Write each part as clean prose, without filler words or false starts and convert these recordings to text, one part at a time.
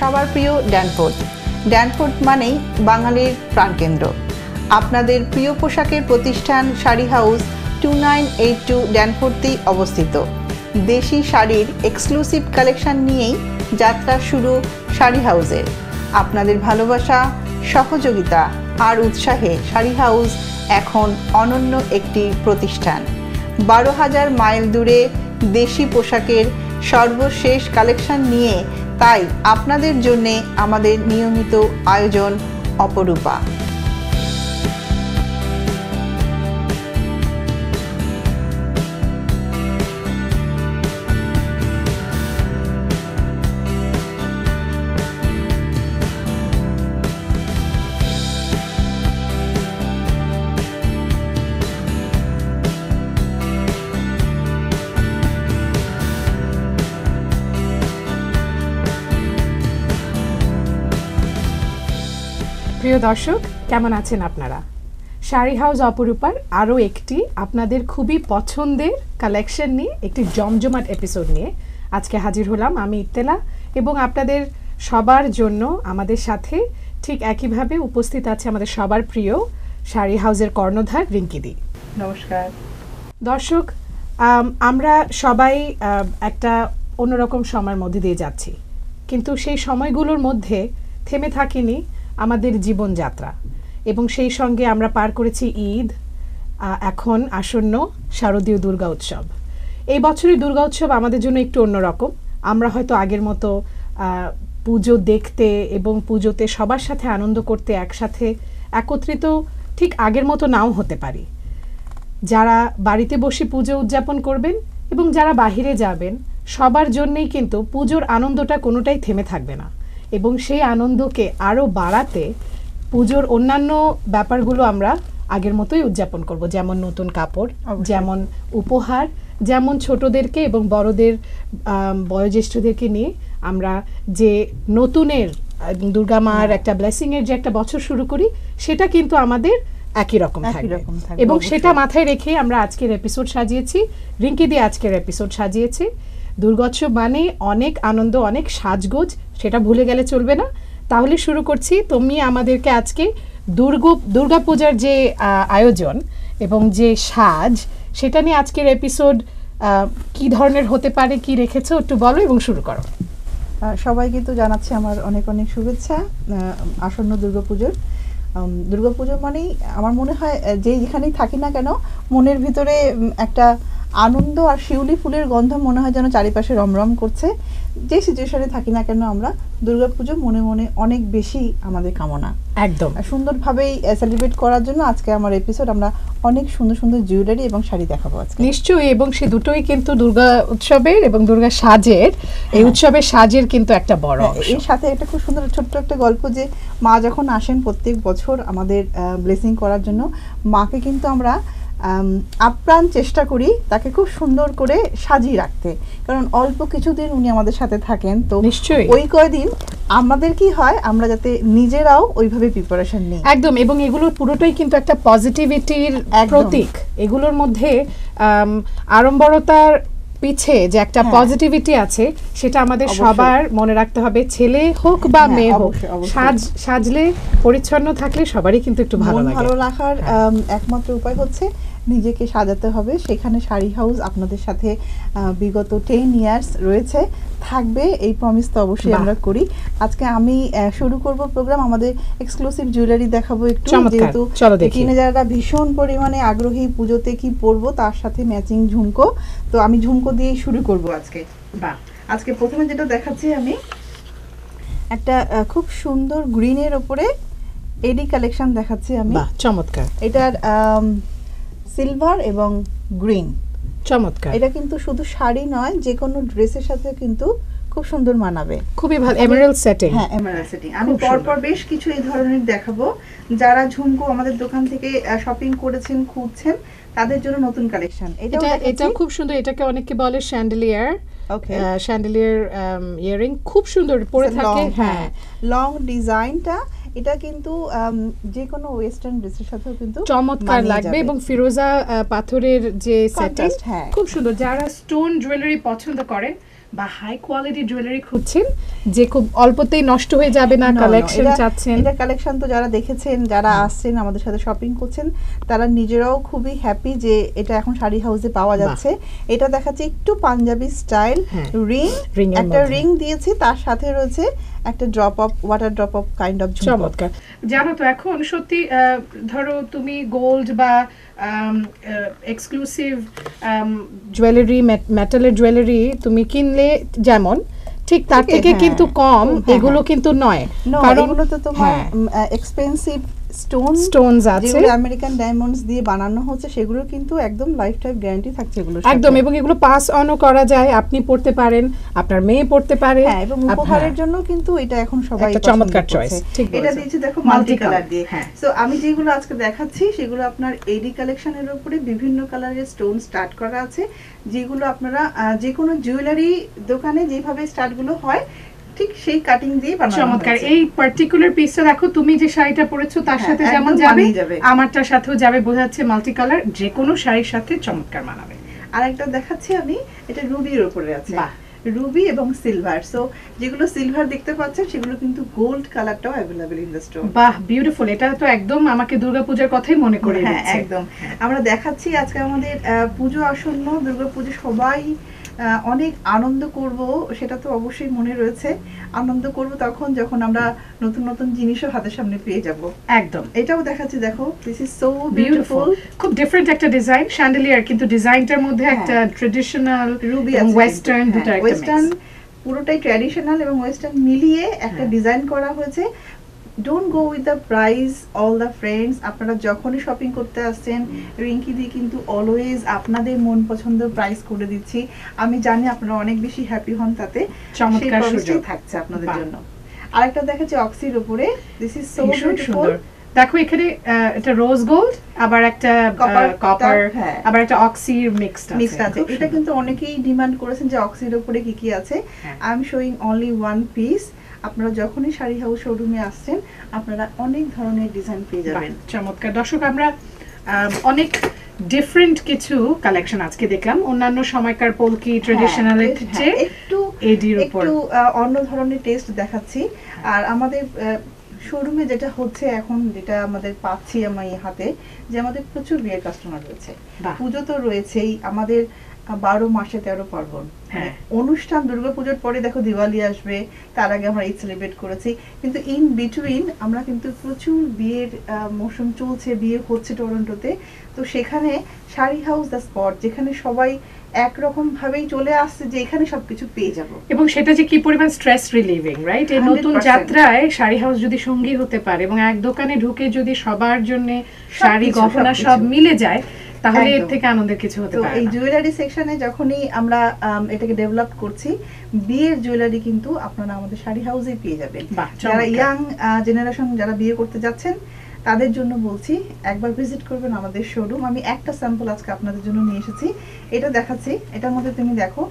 সবার প্রিয় ড্যানফোর্ড। ড্যানফোর্ড মানেই বাঙালির প্রাণকেন্দ্র। আপনাদের প্রিয় পোশাকের প্রতিষ্ঠান শাড়ি হাউস 2982 ড্যানফোর্ডেই অবস্থিত। দেশি শাড়ির এক্সক্লুসিভ কালেকশন নিয়েই যাত্রা শুরু শাড়ি হাউসের। আপনাদের ভালোবাসা, সহযোগিতা আর উৎসাহে শাড়ি হাউস এখন অনন্য একটি প্রতিষ্ঠান। 12,000 মাইল দূরে দেশি পোশাকের সর্বশেষ কালেকশন নিয়ে তাই আপনাদের জন্যে আমাদের নিয়মিত আয়োজন অপরূপা। প্রিয় দর্শক, কেমন আছেন আপনারা? শাড়ি হাউস অপরূপার আরও একটি আপনাদের খুবই পছন্দের কালেকশন নিয়ে একটি জমজমাট এপিসোড নিয়ে আজকে হাজির হলাম আমি ইত্তেলা, এবং আপনাদের সবার জন্য আমাদের সাথে ঠিক একইভাবে উপস্থিত আছে আমাদের সবার প্রিয় শাড়ি হাউসের কর্ণধার রিঙ্কিদি। নমস্কার দর্শক, আমরা সবাই একটা অন্যরকম সময়ের মধ্যে দিয়ে যাচ্ছি, কিন্তু সেই সময়গুলোর মধ্যে থেমে থাকিনি আমাদের জীবনযাত্রা, এবং সেই সঙ্গে আমরা পার করেছি ঈদ, এখন আসন্ন শারদীয় দুর্গা উৎসব। এই বছরের দুর্গা উৎসব আমাদের জন্য একটু অন্যরকম। আমরা হয়তো আগের মতো পুজো দেখতে এবং পুজোতে সবার সাথে আনন্দ করতে একসাথে একত্রিত ঠিক আগের মতো নাও হতে পারি। যারা বাড়িতে বসে পুজো উদযাপন করবেন এবং যারা বাহিরে যাবেন, সবার জন্যেই কিন্তু পুজোর আনন্দটা কোনোটাই থেমে থাকবে না, এবং সেই আনন্দকে আরও বাড়াতে পুজোর অন্যান্য ব্যাপারগুলো আমরা আগের মতোই উদযাপন করব, যেমন নতুন কাপড়, যেমন উপহার, যেমন ছোটদেরকে এবং বড়দের বয়োজ্যেষ্ঠদেরকে নিয়ে আমরা যে নতুনের দুর্গা মার একটা ব্লেসিংয়ের যে একটা বছর শুরু করি, সেটা কিন্তু আমাদের একই রকম থাকবে। এবং সেটা মাথায় রেখে আমরা আজকের এপিসোড সাজিয়েছি, রিঙ্কি দিয়ে আজকের এপিসোড সাজিয়েছি। দুর্গোৎসব মানে অনেক আনন্দ, অনেক সাজগোজ, সেটা ভুলে গেলে চলবে না। তাহলে শুরু করছি। তুমি আমাদেরকে আজকে দুর্গাপূজার যে আয়োজন এবং যে সাজ, সেটা নিয়ে আজকের এপিসোড কি ধরনের হতে পারে, কি রেখেছো একটু বলো এবং শুরু করো। সবাইকে তো জানাচ্ছি আমার অনেক অনেক শুভেচ্ছা আসন্ন দুর্গাপুজোর। দুর্গাপুজো মানেই আমার মনে হয় যে যেখানেই থাকি না কেন, মনের ভিতরে একটা আনন্দ আর শিউলি ফুলের গন্ধ মনে হয় যেন চারিপাশে রমরম করছে। যে সিচুয়েশনে থাকি না কেন, আমরা দুর্গাপুজো মনে মনে অনেক বেশি আমাদের কামনা একদম সুন্দরভাবেই সেলিব্রেট করার জন্য আজকে আমার এপিসোড। আমরা অনেক সুন্দর সুন্দর জুয়েলারি এবং শাড়ি দেখাবো আজকে। নিশ্চয়ই, এবং সে দুটোই কিন্তু দুর্গা উৎসবের এবং দুর্গা সাজের, এই উৎসবের সাজের কিন্তু একটা বড় অংশ। এর সাথে একটা খুব সুন্দর ছোট্ট একটা গল্প, যে মা যখন আসেন প্রত্যেক বছর আমাদের ব্লেসিং করার জন্য, মাকে কিন্তু আমরা আপ্রাণ চেষ্টা করি তাকে খুব সুন্দর করে সাজিয়ে রাখতে, কারণ অল্প কিছুদিন উনি আমাদের সাথে থাকেন। তো নিশ্চয়ই ওই কয়দিন আমাদের কি হয়, আমরা যাতে নিজেরাও ওইভাবে প্রিপারেশন নিই। একদম, এবং এগুলোর পুরোটাই কিন্তু একটা পজিটিভিটির প্রতীক। এগুলোর মধ্যে আড়ম্বরতার পিছে যে একটা পজিটিভিটি আছে, সেটা আমাদের সবার মনে রাখতে হবে। ছেলে হোক বা মেয়ে হোক, সাজলে পরিচ্ছন্ন থাকলে সবারই কিন্তু একটু ভালো লাগে। ভালো রাখার একমাত্র উপায় হচ্ছে নিজেকে সাজাতে হবে। সেখানে শাড়ি হাউস আপনাদের সাথে বিগত 10 ইয়ার্স রয়েছে, থাকবে, এই প্রমিস তো অবশ্যই আমরা করি। আজকে আমি শুরু করব প্রোগ্রাম, আমাদের এক্সক্লুসিভ জুয়েলারি দেখাবো একটু, যেহেতু টিনেজাররা ভীষণ পরিমাণে আগ্রহী পুজোতে কি পরবো, তার সাথে ম্যাচিং ঝুমকো। তো আমি ঝুমকো দিয়েই শুরু করব আজকে। আজকে প্রথমে যেটা দেখাচ্ছি আমি, একটা খুব সুন্দর গ্রিনের ওপরে এডি কালেকশন দেখাচ্ছি আমি। চমৎকার, এটার সিলভার এবং গ্রিন, চমৎকার। এটা কিন্তু শুধু শাড়ি নয়, যে কোনো ড্রেসের সাথে কিন্তু খুব সুন্দর মানাবে। খুবই ভালো এমারাল্ড সেটিং। হ্যাঁ, এমারাল্ড সেটিং। আমি পরপর বেশ কিছু এই ধরনের দেখাবো। যারা ঝুমকো আমাদের দোকান থেকে শপিং করেছেন, খুঁজছেন, তাদের জন্য নতুন কালেকশন। এটা খুব সুন্দর। এটাকে অনেকে বলে শ্যান্ডেলিয়ার। ওকে, শ্যান্ডেলিয়ার ইয়ারিং খুব সুন্দর পরে থাকে। হ্যাঁ, লং ডিজাইনটা এটা কিন্তু যে কোনো ওয়েস্টার্ন ড্রেসের সাথেও কিন্তু চমৎকার লাগবে, এবং ফিরোজা পাথরের যে সেটটা খুব সুন্দর। যারা স্টোন জুয়েলারি পছন্দ করেন, বা হাই কোয়ালিটি জুয়েলারি খুঁজছেন যে খুব অল্পতেই নষ্ট হয়ে যাবে না, কালেকশন চাচ্ছেন, এটা কালেকশন তো যারা দেখেছেন, যারা আসছেন আমাদের সাথে শপিং করছেন, তারা নিজেরাও খুবই হ্যাপি যে এটা এখন শাড়ি হাউসে পাওয়া যাচ্ছে। এটা দেখাচ্ছে একটু পাঞ্জাবি স্টাইল রিং, একটা রিং দিয়েছি, তার সাথে রয়েছে একটা drop of water drop of kind of চমৎকার। জানো তো এখন সত্যি ধরো তুমি গোল্ড বা এক্সক্লুসিভ জুয়েলারি, মেটালের জুয়েলারি তুমি কিনলে যেমন ঠিক তার থেকে কিন্তু কম এগুলো কিন্তু নয়, কারণ এগুলো তো তোমার এক্সপেন্সিভ স্টোনস আছে, যেগুলো আমেরিকান ডায়মন্ডস দিয়ে বানানো হচ্ছে, সেগুলো কিন্তু একদম লাইফ টাইম গ্যারান্টি থাকছে এগুলো একদম, এবং এগুলো পাস অনও করা যায়, আপনি পড়তে পারেন, আপনার মেয়ে পড়তে পারে, এবং উপহারের জন্য কিন্তু এটা এখন সবাই একটা চমৎকার চয়েস। এটা দিয়েছি দেখো মাল্টি কালার দিয়ে। সো আমি যেগুলো আজকে দেখাচ্ছি সেগুলো আপনার এডি কালেকশনের উপরে বিভিন্ন কালারের স্টোন স্টার্ট করা আছে, যেগুলো আপনারা যে কোনো জুয়েলারি দোকানে যেভাবে স্টার্টগুলো হয় ঠিক সেই কাটিং দিয়ে বানানো। চমৎকার। এই পার্টিকুলার পিসটা দেখো, তুমি যে শাড়িটা পরেছো তার সাথে যেমন যাবে আমারটার সাথেও যাবে, বোঝাচ্ছে মাল্টি কালার, যে কোনো শাড়ির সাথে চমৎকার মানাবে। আরেকটা দেখাচ্ছি আমি, এটা রুবির উপরে আছে, রুবি এবং সিলভার। সো যেগুলো সিলভার দেখতে পাচ্ছেন সেগুলো কিন্তু গোল্ড কালারটাও अवेलेबल ইন দ্য স্টোর। বাহ, বিউটিফুল। এটা তো একদম আমাকে দুর্গাপূজার কথাই মনে করে দিচ্ছে। হ্যাঁ, একদম। আমরা দেখাচ্ছি আজকে আমাদের পূজো আসন্ন, দুর্গাপূজা সবাই অনেক আনন্দ করব, সেটা তো অবশ্যই মনে রয়েছে। আনন্দ করব তখন যখন আমরা নতুন নতুন জিনিসও হাতের সামনে পেয়ে যাব। একদম। এটাও দেখাচ্ছি, দেখো, দিস ইজ সো বিউটিফুল। খুব ডিফারেন্ট একটা ডিজাইন, শ্যান্ডেলিয়ার, কিন্তু ডিজাইনটার মধ্যে একটা ট্রেডিশনাল রুবি এবং ওয়েস্টার্ন, দুটো একটা ওয়েস্টার্ন, পুরোটাই ট্র্যাডিশনাল এবং ওয়েস্টার্ন মিলিয়ে একটা ডিজাইন করা হয়েছে। Don't go with the price all the friends. আপনারা যখনই শপিং করতে আসছেন, রিঙ্কি দি কিন্তু অলওয়েজ আপনাদের মন পছন্দের প্রাইস করে দিচ্ছি। আমি জানি আপনারা অনেক বেশি হ্যাপি হন, তাতে চমৎকার সুযোগ থাকছে আপনাদের জন্য। আরেকটা দেখাচ্ছি অক্সির উপরে, দিস ইজ সো বিউটিফুল। দেখো এখানে এটা রোজ গোল্ড, আবার একটা কপার, আবার একটা অক্সির মিক্সড আছে। এটা কিন্তু অনেকেই ডিমান্ড করেছেন যে অক্সির উপরে কি কি আছে। I am showing only one piece. আপনারা যখনই শাড়ি হাউস শোরুমে আসছেন আপনারা অনেক ধরনের ডিজাইন পেয়ে যাবেন। চমৎকার। দর্শক, আমরা অনেক ডিফারেন্ট কিছু কালেকশন আজকে দেখলাম, অন্যান্য সময়কার পোলকি ট্রেডিশনালের চেয়ে একটু এডির উপর একটু অন্য ধরনের টেস্ট দেখাচ্ছি। আর আমাদের শোরুমে যেটা হচ্ছে এখন, যেটা আমাদের পাচ্ছি আমি হাতে, যে আমাদের প্রচুর বিয়ের কাস্টমার রয়েছে, পুজো তো রয়েছেই, আমাদের 12 মাসে 13 পার্বণ অনুষ্ঠান। দুর্গাপুজোর পরে দেখো দিওয়ালি আসবে, তার আগে আমরা ঈদ সেলিব্রেট করেছি, কিন্তু ইন বিটুইন আমরা কিন্তু প্রচুর বিয়ের মৌসুম চলছে, বিয়ে হচ্ছে টরন্টোতে। তো সেখানে শাড়ি হাউস দ্য স্পট, যেখানে সবাই একরকম ভাবেই চলে আসছে যে এখানে সবকিছু পেয়ে যাব, এবং সেটা যে কি পরিমাণ স্ট্রেস রিলিভিং, রাইট? এই নতুন যাত্রায় শাড়ি হাউস যদি সঙ্গী হতে পারে এবং এক দোকানে ঢুকে যদি সবার জন্য শাড়ি গহনা সব মিলে যায়, তাহলে এর থেকে আনন্দের কিছু হতে পারে না। এই জুয়েলারি সেকশনে যখনই আমরা এটাকে ডেভেলপ করছি, বিয়ের জুয়েলারি কিন্তু আপনারা আমাদের শাড়ি হাউসে পেয়ে যাবেন। যারা ইয়াং জেনারেশন যারা বিয়ে করতে যাচ্ছেন তাদের জন্য বলছি, একবার ভিজিট করবেন আমাদের শোরুম। আমি একটা স্যাম্পল আজকে আপনাদের জন্য নিয়ে এসেছি, এটা দেখাচ্ছি। এটার মধ্যে তুমি দেখো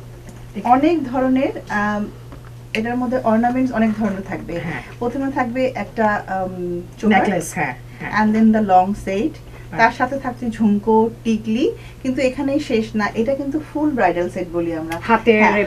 অনেক ধরনের, এটার মধ্যে অর্নামেন্টস অনেক ধরনের থাকবে। প্রথমে থাকবে একটা necklace, and then the long set, তার সাথে থাকছে ঝুমকো, টিকলি। কিন্তু এখানেই শেষ না, এটা কিন্তু ফুল ব্রাইডাল সেট বলি আমরা।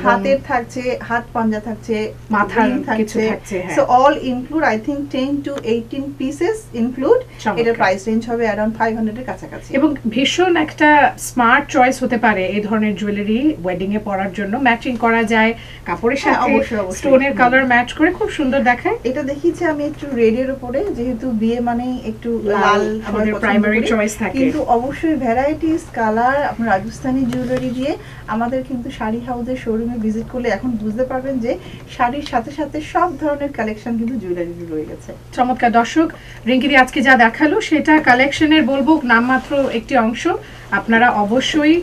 হাতের থাকছে, হাত পাঞ্জা থাকছে, মাথার কিছু থাকছে। So all include I think 10 to 18 pieces include. এটা প্রাইস রেঞ্জ হবে अराउंड 500 এর কাছাকাছি। এবং ভীষণ একটা স্মার্ট চয়েস হতে পারে এই ধরনের জুয়েলারি ওয়েডিং এ পরার জন্য। ম্যাচিং করা যায় কাপড়ের সাথে, স্টোনের কালার ম্যাচ করে খুব সুন্দর দেখায়। এটা দেখিয়েছি আমি একটু রেড এর উপরে, যেহেতু বিয়ে মানে একটু লাল আমাদের প্রাইমারি চয়েস থাকে, কিন্তু অবশ্যই ভ্যারাইটিস কালার আপনার রাজস্থানি জুয়েলারি দিয়ে। আমাদের কিন্তু শাড়ি হাউসের শোরুমে ভিজিট করলে এখন বুঝতে পারবেন যে শাড়ির সাথে সাথে সব ধরনের কালেকশন কিন্তু জুয়েলারি রয়ে গেছে। চমৎকার। দর্শক, রিঙ্কিদি আজকে যা দেখালো সেটা কালেকশনের বলবো নামমাত্র একটি অংশ। আপনারা অবশ্যই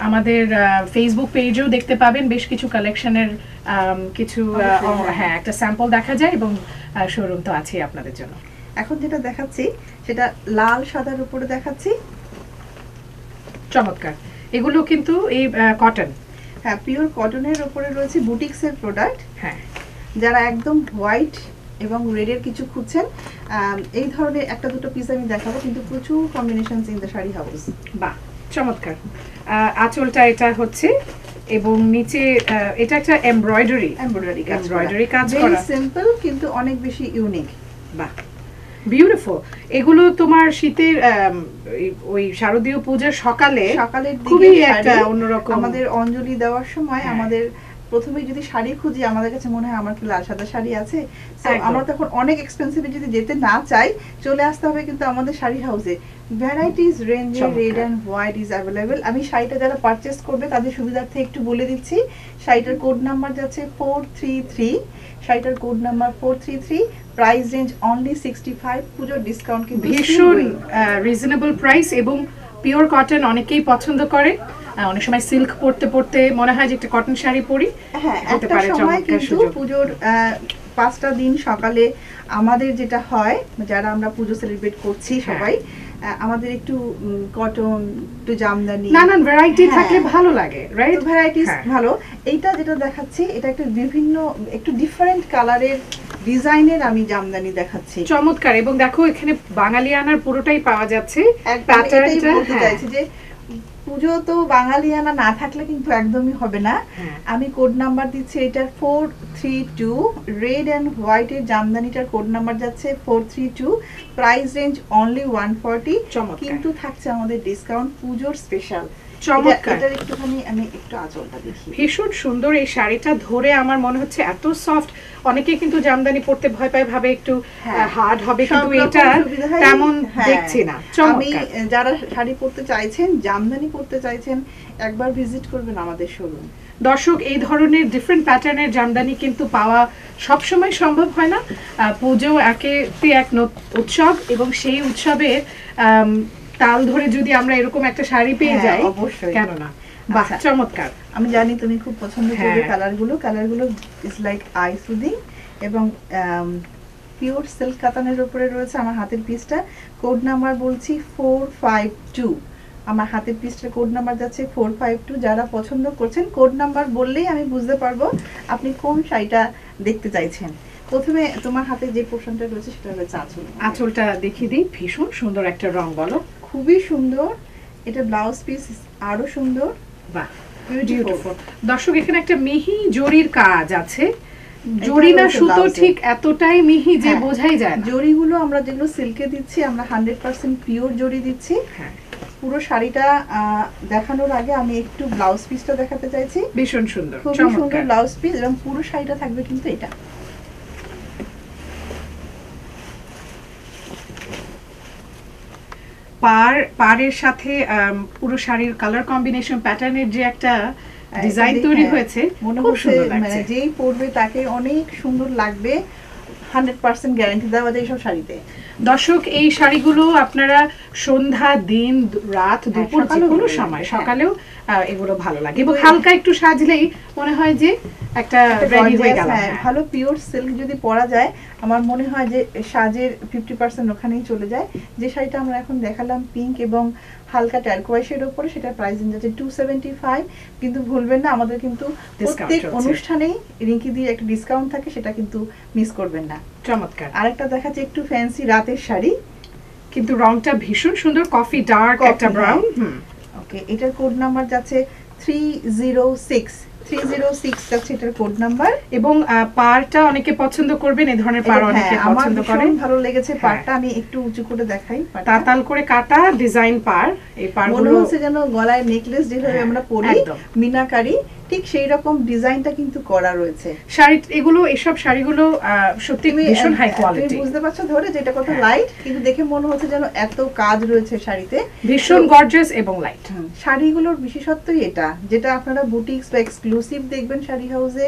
আমাদের ফেসবুক পেজেও দেখতে পাবেন বেশ কিছু কালেকশনের কিছু একটা স্যাম্পল দেখা যায়, এবং শোরুম তো আছে আপনাদের জন্য। এখন যেটা দেখাচ্ছি সেটা লাল সাদার উপরে দেখাচ্ছি। চমৎকার। এগুলো কিন্তু এই কটন, পিওর কটনের উপরে রয়েছে বুটিক্সের প্রোডাক্ট। যারা একদম হোয়াইট এবং রেডের কিছু খুঁজছেন, এই ধরনের একটা দুটো পিস আমি দেখাবো, কিন্তু প্রচুর combinations in the sari house. বাহ, চমৎকার। আঁচলটা এটা হচ্ছে এবং নিচে এটা একটা এমব্রয়ডারি কাজ করা, সিম্পল কিন্তু অনেক বেশি ইউনিক। বাহ, বিউটিফুল। এগুলো তোমার শীতের ওই শারদীয় পূজার সকালের খুবই একটা অন্যরকম। আমাদের অঞ্জলি দেওয়ার সময় আমাদের প্রথমে যদি শাড়ি খুঁজি, আমাদের কাছে মনে হয় আমার কি লাল সাদা শাড়ি আছে, আমরা তখন অনেক এক্সপেন্সিভে যদি যেতে না চাই, চলে আসতে হবে কিন্তু আমাদের শাড়ি হাউসে। ভ্যারাইটিস রেঞ্জে red and white is available. আমি শাড়িটা যারা পারচেস করবে তাদের সুবিধার্থে একটু বলে দিচ্ছি। শাড়িটার কোড নাম্বার যাচ্ছে 433, শাড়িটার code number 433, price range only 65, পুজোর ডিসকাউন্ট কিন্তু ভীষণ রিজনেবল প্রাইস এবং পিওর কটন অনেকেই পছন্দ করে। অনেক সময় সিল্ক পরতে মনে হয় যে একটা কটন শাড়ি পরি। হ্যাঁ, একটা সময় কিন্তু পুজোর 5টা দিন সকালে আমাদের যেটা হয়, যারা আমরা পুজো সেলিব্রেট করছি সবাই, আমাদের একটু কটন, একটু জামদানি, নানান ভ্যারাইটি থাকলে ভালো লাগে, রাইট? ভ্যারাইটিস ভালো। এইটা যেটা দেখাচ্ছি এটা একটা বিভিন্ন একটু ডিফারেন্ট কালারের ডিজাইনের আমি জামদানি দেখাচ্ছি। চমৎকার। এবং দেখো এখানে বাঙালিয়ানার পুরোটাই পাওয়া যাচ্ছে। প্যাটার্নটা বলতে চাইছি যে পুজো তো বাঙালিয়ানা না থাকলে কিন্তু একদমই হবে না। আমি কোড নাম্বার দিচ্ছি, এটা 432, রেড অ্যান্ড হোয়াইট এর জামদানিটার কোড নাম্বার যাচ্ছে 432, প্রাইস রেঞ্জ অনলি 140, কিন্তু থাকছে আমাদের ডিসকাউন্ট পুজোর স্পেশাল। চমৎকার। এটা একটুখানি আমি একটু আঁচলটা দেখি, ভীষণ সুন্দর। এই শাড়িটা ধরে আমার মনে হচ্ছে এত সফট। অনেকে কিন্তু জামদানি পরতে ভয় পায়, ভাবে একটু হার্ড হবে, কিন্তু এটা তেমন দেখছি না। আমি যারা শাড়ি পরতে চাইছেন, জামদানি পরতে চাইছেন, একবার ভিজিট করবেন আমাদের শোরুম। দর্শক, এই ধরনের ডিফারেন্ট প্যাটার্নের জামদানি কিন্তু পাওয়া সবসময় সম্ভব হয় না। পুজো একেতে এক উৎসব, এবং সেই উৎসবের তাল ধরে যদি আমরা এরকম একটা শাড়ি পেয়ে যাই, অবশ্যই, কেন না? বাহ, চমৎকার। আমি জানি তুমি খুব পছন্দ করবে কালারগুলো ইজ লাইক আই সুদিং, এবং পিওর সিল্ক কাতানের উপরে রয়েছে। আমার হাতের পিসটা কোড নাম্বার বলছি 452, আমার হাতের পিসটার কোড নাম্বার যাচ্ছে 452। যারা পছন্দ করছেন কোড নাম্বার বললেই আমি বুঝতে পারবো আপনি কোন শাড়িটা দেখতে চাইছেন। প্রথমে তোমার হাতে যে পোর্শনটা রয়েছে সেটা হচ্ছে আঁচল। আঁচলটা দেখিয়ে দিই, ভীষণ সুন্দর একটা রং, বলো। খুবই সুন্দর। এটা ব্লাউজ পিস আরো সুন্দর। বাহ, বিউটিফুল। দর্শক, এখানে একটা মিহি জরির কাজ আছে। জরি না সুতো ঠিক এতটাই মিহি যে বোঝাই যায় না। জরিগুলো আমরা যেগুলো সিল্কে দিচ্ছি, আমরা 100% পিওর জরি দিচ্ছি। পুরো শাড়িটা দেখানোর আগে আমি একটু ব্লাউজ পিসটা দেখাতে চাইছি। ভীষণ সুন্দর, খুবই সুন্দর ব্লাউজ পিস, এবং পুরো শাড়িটা থাকবে কিন্তু এটা। পাড়ের সাথে পুরো শাড়ির কালার কম্বিনেশন প্যাটার্নের যে একটা ডিজাইন তৈরি হয়েছে, মনে হচ্ছে মানে যেই পরবে তাকে অনেক সুন্দর লাগবে। 100% গ্যারান্টি দেওয়া যায় এইসব শাড়িতে। দর্শক, এই শাড়িগুলো আপনারা সন্ধ্যা, দিন, রাত, দুপুর, যে কোনো সময়, সকালেও এগুলো ভালো লাগে, এবং হালকা একটু সাজলেই মনে হয় যে একটা রেডি হয়ে গেল। ভালো পিওর সিল্ক যদি পরা যায়, আমার মনে হয় যে সাজের 50% ওখানেই চলে যায়। যে শাড়িটা আমরা এখন দেখালাম পিঙ্ক এবং হালকা টার্কোয়াইজের উপরে, সেটা প্রাইস রেঞ্জ আছে 275, কিন্তু ভুলবেন না আমাদের কিন্তু প্রত্যেক অনুষ্ঠানেই রিঙ্কি দিয়ে একটা ডিসকাউন্ট থাকে, সেটা কিন্তু মিস করবেন না। চমৎকার। আরেকটা দেখাচ্ছি একটু ফ্যান্সি রাতের শাড়ি, কিন্তু রংটা ভীষণ সুন্দর, কফি ডার্ক একটা ব্রাউন। ওকে, এটার কোড নাম্বার যাচ্ছে 306 যাচ্ছে এটার কোড নাম্বার। এবং পাড়টা অনেকে পছন্দ করবেন, এই ধরনের পাড় অনেকে পছন্দ করেন। আমার ভালো লেগেছে পাড়টা, আমি একটু উঁচু করে দেখাই। তাতাল করে কাটা ডিজাইন পাড়। এই পাড়গুলো মনে হচ্ছে যেন গলায় নেকলেস যেভাবে আমরা পরি, মিনাকারি, ঠিক সেই রকম ডিজাইনটা কিন্তু করা রয়েছে শাড়ি। এসব শাড়িগুলো সত্যি ভীষণ হাই কোয়ালিটি। তুমি বুঝতে পারছো ধরে যেটা কত লাইট, কিন্তু দেখে মনে হচ্ছে যেন এত কাজ রয়েছে শাড়িতে, ভীষণ গর্জিয়াস এবং লাইট। শাড়িগুলোর বিশেষত্বই এটা, যেটা আপনারা বুটিক্স বা এক্সক্লুসিভ দেখবেন শাড়ি হাউসে,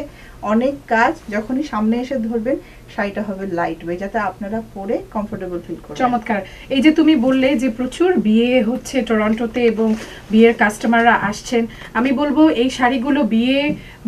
অনেক কাজ, যখনই সামনে এসে ধরবেন শাড়িটা হবে লাইট ওয়েট, যাতে আপনারা পরে কমফোর্টেবল ফিল করেন। চমৎকার। এই যে তুমি বললে যে প্রচুর বিয়ে হচ্ছে টরন্টোতে এবং বিয়ের কাস্টমাররা আসছেন, আমি বলবো এই শাড়িগুলো বিয়ে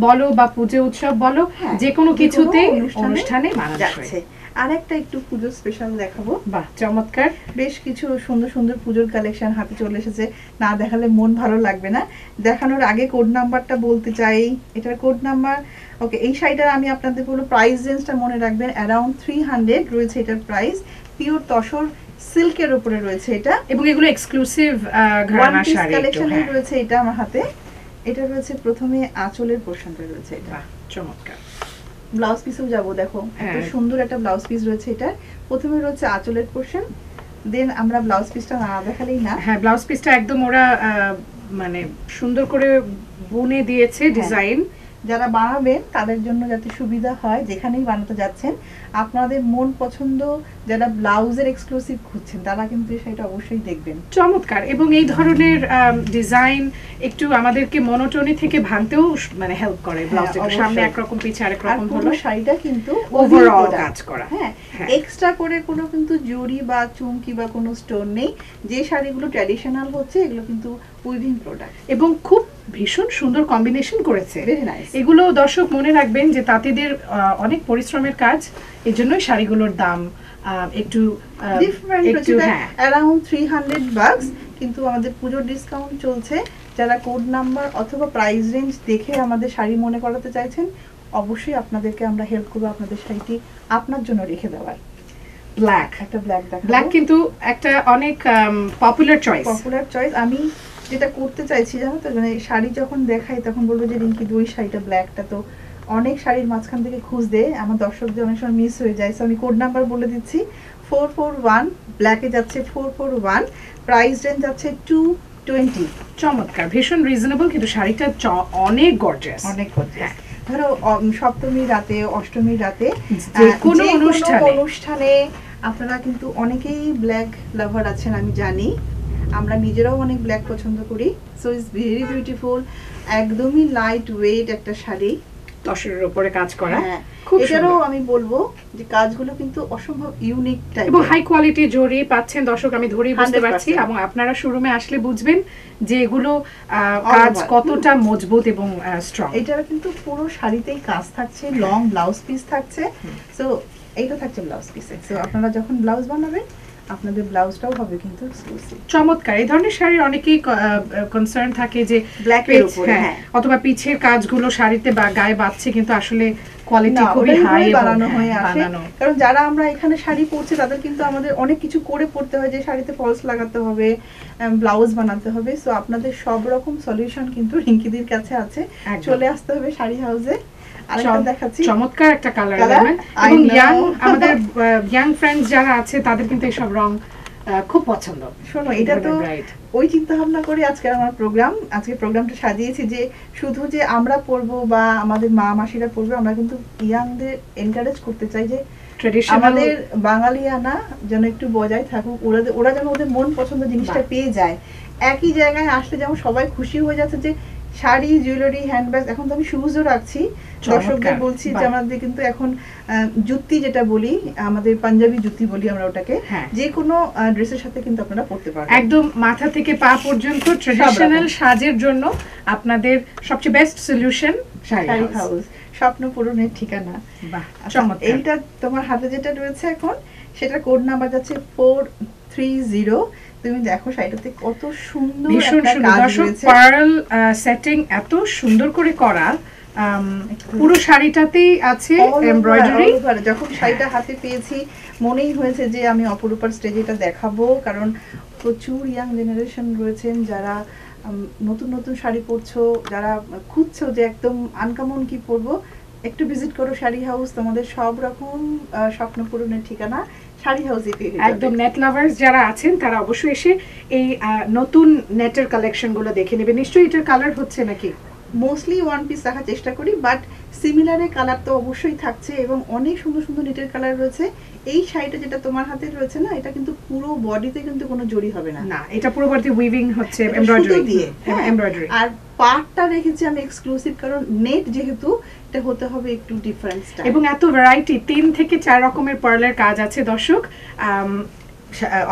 বলো বা পুজো উৎসব বলো, যে কোনো কিছুতে অনুষ্ঠানে মানাচ্ছে। আরেকটা একটু পুজো স্পেশাল দেখাবো। বাহ, চমৎকার। বেশ কিছু সুন্দর সুন্দর পুজোর কালেকশন হাতে চলে এসেছে, না দেখালে মন ভালো লাগবে না। দেখানোর আগে কোড নাম্বারটা বলতে চাই, এটার কোড নাম্বার। ওকে, এই শাড়িটার আমি আপনাদের বলবো প্রাইস রেঞ্জটা মনে রাখবেন, অ্যারাউন্ড 300 রয়েছে এটার প্রাইস। পিওর তসর সিল্কের উপরে রয়েছে এটা, এবং এগুলো এক্সক্লুসিভ ঘরানা শাড়ি কালেকশনে রয়েছে এটা আমার হাতে। এটা রয়েছে প্রথমে আঁচলের পোর্শনটা রয়েছে, এটা চমৎকার। ব্লাউজ পিসেও যাব, দেখো এত সুন্দর একটা ব্লাউজ পিস রয়েছে। এটা প্রথমে রয়েছে আঁচলের পোর্শন, দেন আমরা ব্লাউজ পিসটা না দেখালেই না। হ্যাঁ, ব্লাউজ পিসটা একদম ওরা মানে সুন্দর করে বুনে দিয়েছে ডিজাইন। যারা বানাবেন তাদের জন্য যাতে সুবিধা হয়, যেখানেই বানাতে যাচ্ছেন আপনাদের মন পছন্দ যারা ব্লাউজের এক্সক্লুসিভ খুঁজছেন তারা কিন্তু সেটা অবশ্যই দেখবেন। চমৎকার। এবং এই ধরনের ডিজাইন একটু আমাদেরকে মনোটোনি থেকে ভাঙতেও মানে হেল্প করে। ব্লাউজের সামনে একরকম পিছে আরেক রকম হলো, শাড়িটা কিন্তু ওভারঅল কাজ করা। হ্যাঁ, এক্সট্রা করে কোনো কিন্তু জরি বা চুমকি বা কোনো স্টোন নেই। যে শাড়িগুলো ট্র্যাডিশনাল হচ্ছে এগুলো কিন্তু উইভিং প্রোডাক্ট এবং খুব ভীষণ সুন্দর কম্বিনেশন করেছে। Very nice. এগুলো দর্শক মনে রাখবেন যে তাঁতিদের অনেক পরিশ্রমের কাজ, এর জন্যই শাড়িগুলোর দাম একটু অ্যারাউন্ড 300 বাক্স। কিন্তু আমাদের পুজোর ডিসকাউন্ট চলছে, যারা কোড নাম্বার অথবা প্রাইস রেঞ্জ দেখে আমাদের শাড়ি মনে করাতে চাইছেন অবশ্যই আপনাদেরকে আমরা হেল্প করবো আপনাদের শাড়িটি আপনার জন্য রেখে দেওয়ার। ব্ল্যাক, একটা ব্ল্যাক দেখো। ব্ল্যাক কিন্তু একটা অনেক পপুলার চয়েস। আমি যেটা করতে চাইছি জানো তো, মানে শাড়ি যখন দেখাই তখন বলবো যে রিঙ্কি দুই শাড়িটা ব্ল্যাকটা তো অনেক শাড়ির মাঝখান থেকে খুঁজতে আমার দর্শকদের অনেক সময় মিস হয়ে যায়। আমি কোড নাম্বার বলে দিচ্ছি 441, ব্ল্যাকে যাচ্ছে 441, প্রাইস রেঞ্জ যাচ্ছে 220। চমৎকার, ভীষণ রিজনেবল, কিন্তু শাড়িটা অনেক গর্জিয়াস, অনেক গর্জিয়াস। ধরো সপ্তমীর রাতে, অষ্টমীর রাতে, কোনো অনুষ্ঠানে আপনারা কিন্তু অনেকেই ব্ল্যাক লাভার আছেন আমি জানি, আমরা নিজেরাও অনেক ব্ল্যাক পছন্দ করি। সো ইটস ভেরি বিউটিফুল, একদমই লাইট ওয়েট একটা শাড়ি, তসরের উপরে কাজ করা। এটারও আমি বলবো যে কাজগুলো কিন্তু অসম্ভব ইউনিক টাইপ এবং হাই কোয়ালিটি জরি পাচ্ছেন দর্শক, আমি ধরেই বুঝতে পারছি। এবং আপনারা শোরুমে আসলে বুঝবেন যে এগুলো কাজ কতটা মজবুত এবং স্ট্রং। এটার কিন্তু পুরো শাড়িতেই কাজ থাকছে, লং ব্লাউজ পিস থাকছে। সো এইটা থাকছে ব্লাউজ পিসে। সো আপনারা যখন ব্লাউজ বানাবেন আপনাদের ব্লাউজটাও হবে কিন্তু এক্সক্লুসিভ। চমৎকার। এই ধরনের শাড়ির অনেকেই কনসার্ন থাকে যে ব্ল্যাকের উপরে অথবা পিছের কাজগুলো শাড়িতে বা গায়ে বাঁধছে, কিন্তু আসলে কোয়ালিটি খুবই হাই বানানো হয়ে আসে। কারণ যারা আমরা এখানে শাড়ি পরছি তাদের কিন্তু আমাদের অনেক কিছু করে পরতে হয়, যে শাড়িতে ফলস লাগাতে হবে, ব্লাউজ বানাতে হবে। সো আপনাদের সব রকম সলিউশন কিন্তু রিঙ্কিদির কাছে আছে, চলে আসতে হবে শাড়ি হাউসে। চমৎকার একটা কালার, এবং আমাদের ইয়াং ফ্রেন্ডস যারা আছে তাদের কিন্তু এইসব রং খুব পছন্দ। শোনো, এটা তো ওই চিন্তা ভাবনা করে আজকে আমার আজকে প্রোগ্রামটা সাজিয়েছি যে শুধু যে আমরা পরবো বা আমাদের মা মাসিরা পরবে, আমরা কিন্তু ইয়াংদের এনকারেজ করতে চাই যে আমাদের বাঙালিয়ানা যেন একটু বজায় থাকুক, ওরা যেন ওদের মন পছন্দ জিনিসটা পেয়ে যায়। একই জায়গায় আসলে যেমন সবাই খুশি হয়ে যাচ্ছে যে শাড়ি, জুয়েলারি, হ্যান্ডব্যাগ, এখন তো আমি শুজও রাখছি। দর্শকদের বলছি যে আমাদের কিন্তু এখন জুতি যেটা বলি, আমাদের পাঞ্জাবি জুতি বলি আমরা ওটাকে, যে কোনো ড্রেসের সাথে কিন্তু আপনারা পরতে পারবেন। একদম মাথা থেকে পা পর্যন্ত ট্র্যাডিশনাল সাজের জন্য আপনাদের সবচেয়ে বেস্ট সলিউশন শাড়ি হাউস, স্বপ্ন পূরণের ঠিকানা। এইটা তোমার হাতে যেটা রয়েছে এখন, সেটা কোড নাম্বার যাচ্ছে 430। তুমি দেখো শাড়িটাতে কত সুন্দর একটা কাজ রয়েছে, পার্ল সেটিং এত সুন্দর করে করা, পুরো শাড়িটাতেই আছে এমব্রয়ডারি। যখন শাড়িটা হাতে পেয়েছি মনেই হয়েছে যে আমি অপরূপার স্টেজে এটা দেখাবো, কারণ প্রচুর ইয়াং জেনারেশন রয়েছেন যারা নতুন নতুন শাড়ি পরছো, যারা খুঁজছো যে একদম আনকমন কি পরবো, একটু ভিজিট করো শাড়ি হাউস, তোমাদের সব রকম স্বপ্ন পূরণের ঠিকানা শাড়ি হাউসে পেয়ে যাবে। একদম নেট লাভার্স যারা আছেন তারা অবশ্যই এসে এই নতুন নেটের কালেকশনগুলো দেখে নেবে। নিশ্চয়ই এটার কালার হচ্ছে নাকি? মোস্টলি ওয়ান পিস রাখার চেষ্টা করি, বাট সিমিলারের কালার তো অবশ্যই থাকছে এবং অনেক সুন্দর সুন্দর নেটের কালার রয়েছে। এই শাড়িটা যেটা তোমার হাতে রয়েছে না, এটা কিন্তু পুরো বডিতে কিন্তু কোনো জড়ি হবে না, না এটা পুরো বডি উইভিং হচ্ছে এমব্রয়ডারি দিয়ে, এমব্রয়ডারি। আর পার্টটা রেখেছি আমি এক্সক্লুসিভ, কারণ নেট যেহেতু এটা হতে হবে একটু ডিফারেন্ট স্টাইল। এবং এত ভ্যারাইটি, 3 থেকে 4 রকমের পার্লের কাজ আছে দর্শক।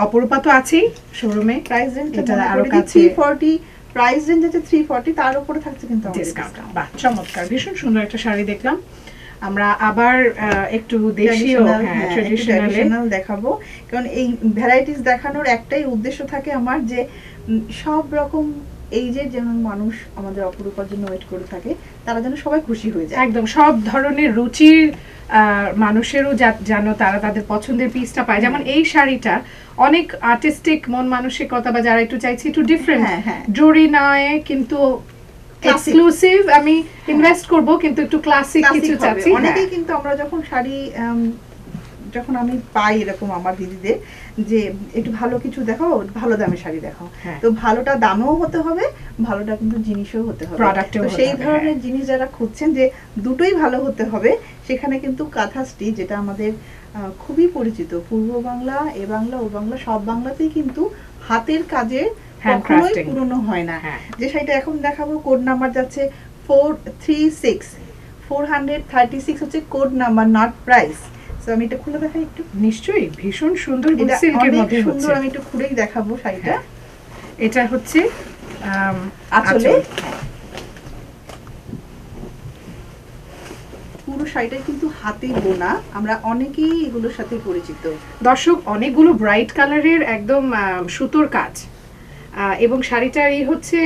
অপরূপা তো আছেই শোরুমে। প্রাইস রেঞ্জ এটা আরো কাছে 340, প্রাইস রেঞ্জ আছে 340, তার উপরে থাকছে কিন্তু ডিসকাউন্ট। বাহ, চমৎকার, ভীষণ সুন্দর একটা শাড়ি দেখলাম। আমরা আবার একটু দেশীয় ট্র্যাডিশনাল দেখাবো, কারণ এই ভ্যারাইটিস দেখানোর একটাই উদ্দেশ্য থাকে আমার, যে সব রকম এই যে যেমন মানুষ আমাদের অপরূপার জন্য ওয়েট করে থাকে, তারা যেন সবাই খুশি হয়ে যায়। একদম সব ধরনের রুচির মানুষেরও যেন তারা তাদের পছন্দের পিসটা পায়। যেমন এই শাড়িটা অনেক আর্টিস্টিক মন মানসিকতা বা যারা একটু চাইছে একটু ডিফারেন্ট, জরি নয় কিন্তু এক্সক্লুসিভ, আমি ইনভেস্ট করব কিন্তু একটু ক্লাসিক কিছু চাচ্ছি। অনেকেই কিন্তু আমরা যখন শাড়ি যখন আমি পাই এরকম আমার দিদিদের যে একটু ভালো কিছু দেখাও, ভালো দামের শাড়ি দেখাও, তো ভালোটা দামেও হতে হবে, ভালোটা কিন্তু জিনিসও হতে হবে, তো সেই ধরনের জিনিস যারা খুঁজছেন যে দুটোই ভালো হতে হবে, সেখানে কিন্তু কাঁথা স্টিচ, যেটা আমাদের খুবই পরিচিত, পূর্ব বাংলা, এ বাংলা, ও বাংলা, সব বাংলাতেই কিন্তু হাতের কাজে কখনোই পুরনো হয় না। যে শাড়িটা এখন দেখাবো কোড নাম্বার যাচ্ছে 436, 436 হচ্ছে code number, not price. So আমি এটা খুলে দেখাই একটু। নিশ্চয়ই, ভীষণ সুন্দর সিল্কের মধ্যে হচ্ছে, সুন্দর। আমি একটু খুলেই দেখাবো শাড়িটা। এটা হচ্ছে আঁচলে, পুরো শাড়িটা কিন্তু হাতে বোনা, আমরা অনেকেই এগুলোর সাথে পরিচিত। দর্শক, অনেকগুলো ব্রাইট কালারের একদম সুতোর কাজ, এবং শাড়িটার এই হচ্ছে